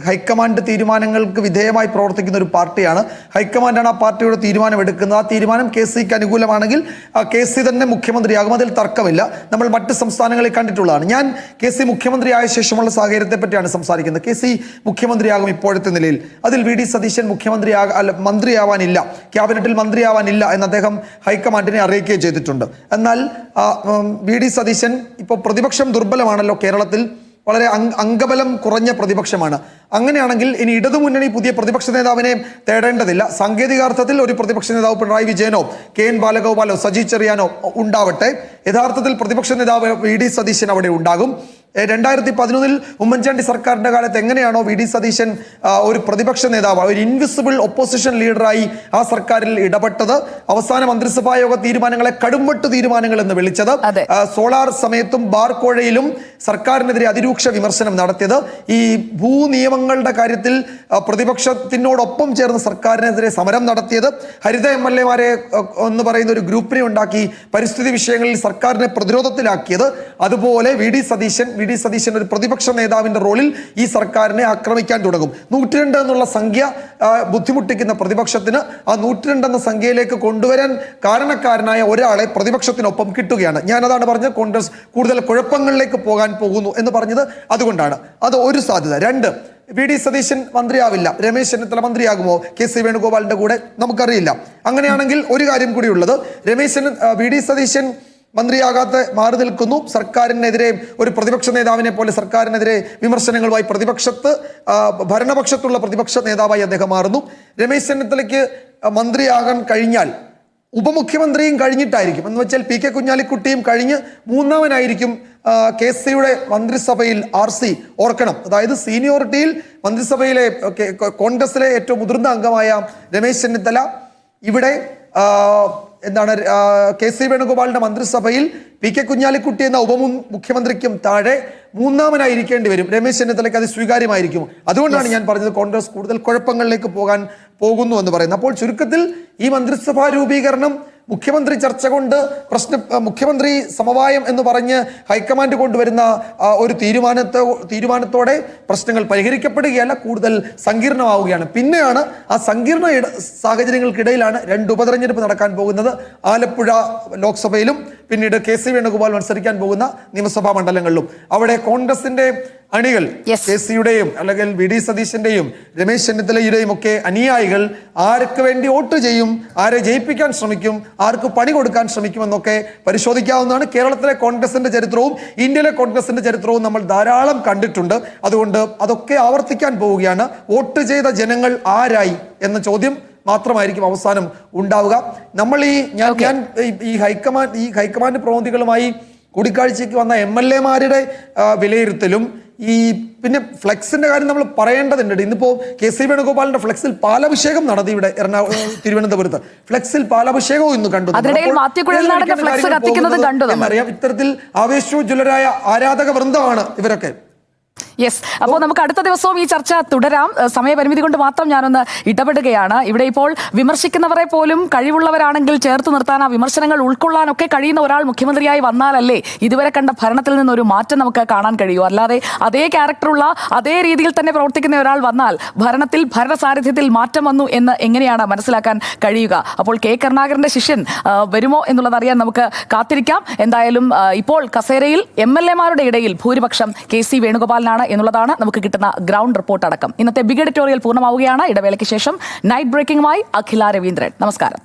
Speaker 2: ഹൈക്കമാൻഡ് തീരുമാനങ്ങൾക്ക് വിധേയമായി പ്രവർത്തിക്കുന്ന ഒരു പാർട്ടിയാണ്. ഹൈക്കമാൻഡാണ് ആ പാർട്ടിയുടെ തീരുമാനം എടുക്കുന്നത്. ആ തീരുമാനം KCക്ക് അനുകൂലമാണെങ്കിൽ KC തന്നെ മുഖ്യമന്ത്രിയാകും, അതിൽ തർക്കമില്ല. നമ്മൾ മറ്റ് സംസ്ഥാനങ്ങളിൽ കണ്ടിട്ടുള്ളതാണ്. ഞാൻ KC മുഖ്യമന്ത്രിയായ ശേഷമുള്ള സാഹചര്യത്തെ പറ്റിയാണ് സംസാരിക്കുന്നത്. KC മുഖ്യമന്ത്രിയാകും ഇപ്പോഴത്തെ നിലയിൽ. അതിൽ VD സതീശൻ മന്ത്രിയാവാനില്ല, ക്യാബിനറ്റിൽ മന്ത്രിയാവാനില്ല എന്ന് അദ്ദേഹം ഹൈക്കമാൻഡിനെ അറിയിക്കുകയും ചെയ്തിട്ടുണ്ട്. എന്നാൽ VD സതീശൻ ഇപ്പോൾ പ്രതിപക്ഷം ദുർബലമാണല്ലോ കേരളത്തിൽ, വളരെ അംഗബലം കുറഞ്ഞ പ്രതിപക്ഷമാണ്. അങ്ങനെയാണെങ്കിൽ ഇനി ഇടതുമുന്നണി പുതിയ പ്രതിപക്ഷ നേതാവിനെ തേടേണ്ടതില്ല. സാങ്കേതികാർത്ഥത്തിൽ ഒരു പ്രതിപക്ഷ നേതാവ് പിണറായി വിജയനോ KN ബാലഗോപാലോ സജി ചെറിയാനോ ഉണ്ടാവട്ടെ. യഥാർത്ഥത്തിൽ പ്രതിപക്ഷ നേതാവ് VD സതീശൻ അവിടെ ഉണ്ടാകും. 2011 ഉമ്മൻചാണ്ടി സർക്കാരിന്റെ കാലത്ത് എങ്ങനെയാണോ VD സതീശൻ ഒരു പ്രതിപക്ഷ നേതാവ്, ഒരു ഇൻവിസിബിൾ ഒപ്പോസിഷൻ ലീഡറായി ആ സർക്കാരിൽ ഇടപെട്ടത്, അവസാന മന്ത്രിസഭാ യോഗ തീരുമാനങ്ങളെ കടുംവെട്ട് തീരുമാനങ്ങൾ എന്ന് വിളിച്ചത്, സോളാർ സമയത്തും ബാർക്കോഴയിലും സർക്കാരിനെതിരെ അതിരൂക്ഷ വിമർശനം നടത്തിയത്, ഈ ഭൂനിയമങ്ങളുടെ കാര്യത്തിൽ പ്രതിപക്ഷത്തിനോടൊപ്പം ചേർന്ന് സർക്കാരിനെതിരെ സമരം നടത്തിയത്, ഹരിത MLA-മാരെ എന്ന് പറയുന്ന ഒരു ഗ്രൂപ്പിനെ ഉണ്ടാക്കി പരിസ്ഥിതി വിഷയങ്ങളിൽ സർക്കാരിനെ പ്രതിരോധത്തിലാക്കിയത്, അതുപോലെ VD സതീശൻ വി.ഡി. സതീശൻ ഒരു പ്രതിപക്ഷ നേതാവിന്റെ റോളിൽ ഈ സർക്കാരിനെ ആക്രമിക്കാൻ തുടങ്ങും. 102 എന്നുള്ള സംഖ്യ ബുദ്ധിമുട്ടിക്കുന്ന പ്രതിപക്ഷത്തിന് ആ 102 എന്ന സംഖ്യയിലേക്ക് കൊണ്ടുവരാൻ കാരണക്കാരനായ ഒരാളെ പ്രതിപക്ഷത്തിനൊപ്പം കിട്ടുകയാണ്. ഞാനതാണ് പറഞ്ഞത്, കോൺഗ്രസ് കൂടുതൽ കുഴപ്പങ്ങളിലേക്ക് പോകാൻ പോകുന്നു എന്ന് പറഞ്ഞത് അതുകൊണ്ടാണ്. അത് ഒരു സാധ്യത. 2, വി.ഡി. സതീശൻ മന്ത്രിയാവില്ല, രമേശ് ചെന്നിത്തല മന്ത്രിയാകുമോ കെ.സി. വേണുഗോപാലിന്റെ കൂടെ നമുക്കറിയില്ല. അങ്ങനെയാണെങ്കിൽ ഒരു കാര്യം കൂടിയുള്ളത്, വി.ഡി. സതീശൻ മന്ത്രിയാകാതെ മാറി നിൽക്കുന്നു. സർക്കാരിനെതിരെ ഒരു പ്രതിപക്ഷ നേതാവിനെ പോലെ സർക്കാരിനെതിരെ വിമർശനങ്ങളുമായി ഭരണപക്ഷത്തുള്ള പ്രതിപക്ഷ നേതാവായി അദ്ദേഹം മാറുന്നു. രമേശ് ചെന്നിത്തലയ്ക്ക് മന്ത്രിയാകാൻ കഴിഞ്ഞാൽ ഉപമുഖ്യമന്ത്രിയും കഴിഞ്ഞിട്ടായിരിക്കും, എന്ന് വെച്ചാൽ പി.കെ. കുഞ്ഞാലിക്കുട്ടിയും കഴിഞ്ഞ് മൂന്നാമനായിരിക്കും കെ.സി.യുടെ മന്ത്രിസഭയിൽ RC. ഓർക്കണം, അതായത് സീനിയോറിറ്റിയിൽ മന്ത്രിസഭയിലെ കോൺഗ്രസിലെ ഏറ്റവും മുതിർന്ന അംഗമായ രമേശ് ചെന്നിത്തല ഇവിടെ കെ.സി. വേണുഗോപാലിന്റെ മന്ത്രിസഭയിൽ പി.കെ. കുഞ്ഞാലിക്കുട്ടി എന്ന ഉപമുഖ്യമന്ത്രിക്കും താഴെ മൂന്നാമനായിരിക്കേണ്ടി വരും. രമേശ് ചെന്നിത്തലയ്ക്ക് അത് സ്വീകാര്യമായിരിക്കും. അതുകൊണ്ടാണ് ഞാൻ പറഞ്ഞത് കോൺഗ്രസ് കൂടുതൽ കുഴപ്പങ്ങളിലേക്ക് പോകുന്നു എന്ന് പറയുന്നത്. അപ്പോൾ ചുരുക്കത്തിൽ ഈ മന്ത്രിസഭാ രൂപീകരണം മുഖ്യമന്ത്രി ചർച്ച കൊണ്ട് മുഖ്യമന്ത്രി സമവായം എന്ന് പറഞ്ഞ് ഹൈക്കമാൻഡ് കൊണ്ടുവരുന്ന ഒരു തീരുമാനത്തോടെ പ്രശ്നങ്ങൾ പരിഹരിക്കപ്പെടുകയല്ല, കൂടുതൽ സങ്കീർണമാവുകയാണ്. പിന്നെയാണ് ആ സങ്കീർണ സാഹചര്യങ്ങൾക്കിടയിലാണ് 2 ഉപതെരഞ്ഞെടുപ്പ് നടക്കാൻ പോകുന്നത്. ആലപ്പുഴ ലോക്സഭയിലും പിന്നീട് കെ.സി. വേണുഗോപാൽ മത്സരിക്കാൻ പോകുന്ന നിയമസഭാ മണ്ഡലങ്ങളിലും. അവിടെ കോൺഗ്രസിന്റെ അണികൾ, കെ.സിയുടെയും അല്ലെങ്കിൽ വി.ഡി. സതീശന്റെയും രമേശ് ചെന്നിത്തലയുടെയും ഒക്കെ അനുയായികൾ ആർക്ക് വേണ്ടി വോട്ട് ചെയ്യും, ആരെ ജയിപ്പിക്കാൻ ശ്രമിക്കും, ആർക്ക് പണി കൊടുക്കാൻ ശ്രമിക്കുമെന്നൊക്കെ പരിശോധിക്കാവുന്നതാണ്. കേരളത്തിലെ കോൺഗ്രസിന്റെ ചരിത്രവും ഇന്ത്യയിലെ കോൺഗ്രസിന്റെ ചരിത്രവും നമ്മൾ ധാരാളം കണ്ടിട്ടുണ്ട്. അതുകൊണ്ട് അതൊക്കെ ആവർത്തിക്കാൻ പോവുകയാണ്. വോട്ട് ചെയ്ത ജനങ്ങൾ ആരായി എന്ന ചോദ്യം മാത്രമായിരിക്കും അവസാനം ഉണ്ടാവുക. നമ്മൾ ഈ ഹൈക്കമാൻഡ് പ്രതിനിധികളുമായി കൂടിക്കാഴ്ചയ്ക്ക് വന്ന MLA-മാരുടെ വിലയിരുത്തലും പിന്നെ ഫ്ലെക്സിന്റെ കാര്യം നമ്മൾ പറയേണ്ടതുണ്ട്. ഇന്നിപ്പോ കെ.സി. വേണുഗോപാലിന്റെ ഫ്ലെക്സിൽ പാലഭിഷേകം നടത്തി ഇവിടെ തിരുവനന്തപുരത്ത്. ഫ്ലെക്സിൽ പാലഭിഷേകവും ഇന്ന് കണ്ടു. എന്നറിയാം. ഇത്തരത്തിൽ ആവേശോജ്വലരായ ആരാധക വൃന്ദമാണ് ഇവരൊക്കെ.
Speaker 1: യെസ്, അപ്പോൾ നമുക്ക് അടുത്ത ദിവസവും ഈ ചർച്ച തുടരാം. സമയപരിമിതി കൊണ്ട് മാത്രം ഞാനൊന്ന് ഇടപെടുകയാണ്. ഇവിടെ ഇപ്പോൾ വിമർശിക്കുന്നവരെ പോലും കഴിവുള്ളവരാണെങ്കിൽ ചേർത്ത് നിർത്താൻ, ആ വിമർശനങ്ങൾ ഉൾക്കൊള്ളാനൊക്കെ കഴിയുന്ന ഒരാൾ മുഖ്യമന്ത്രിയായി വന്നാലല്ലേ ഇതുവരെ കണ്ട ഭരണത്തിൽ നിന്നൊരു മാറ്റം നമുക്ക് കാണാൻ കഴിയൂ. അല്ലാതെ അതേ ക്യാരക്ടറുള്ള അതേ രീതിയിൽ തന്നെ പ്രവർത്തിക്കുന്ന ഒരാൾ വന്നാൽ ഭരണസാരഥ്യത്തിൽ മാറ്റം വന്നു എന്ന് എങ്ങനെയാണ് മനസ്സിലാക്കാൻ കഴിയുക? അപ്പോൾ കെ. കരുണാകരന്റെ ശിഷ്യൻ വരുമോ എന്നുള്ളതറിയാൻ നമുക്ക് കാത്തിരിക്കാം. എന്തായാലും ഇപ്പോൾ കസേരയിൽ MLA-മാരുടെ ഇടയിൽ ഭൂരിപക്ഷം കെ.സി. വേണുഗോപാലിനാണ് എന്നുള്ളതാണ് നമുക്ക് കിട്ടുന്ന ഗ്രൗണ്ട് റിപ്പോർട്ട് അടക്കം. ഇന്നത്തെ ബിഗ് എഡിറ്റോറിയൽ പൂർണ്ണമാവുകയാണ്. ഇടവേളയ്ക്ക് ശേഷം നൈറ്റ് ബ്രേക്കിംഗുമായി അഖില രവീന്ദ്രൻ. നമസ്കാരം.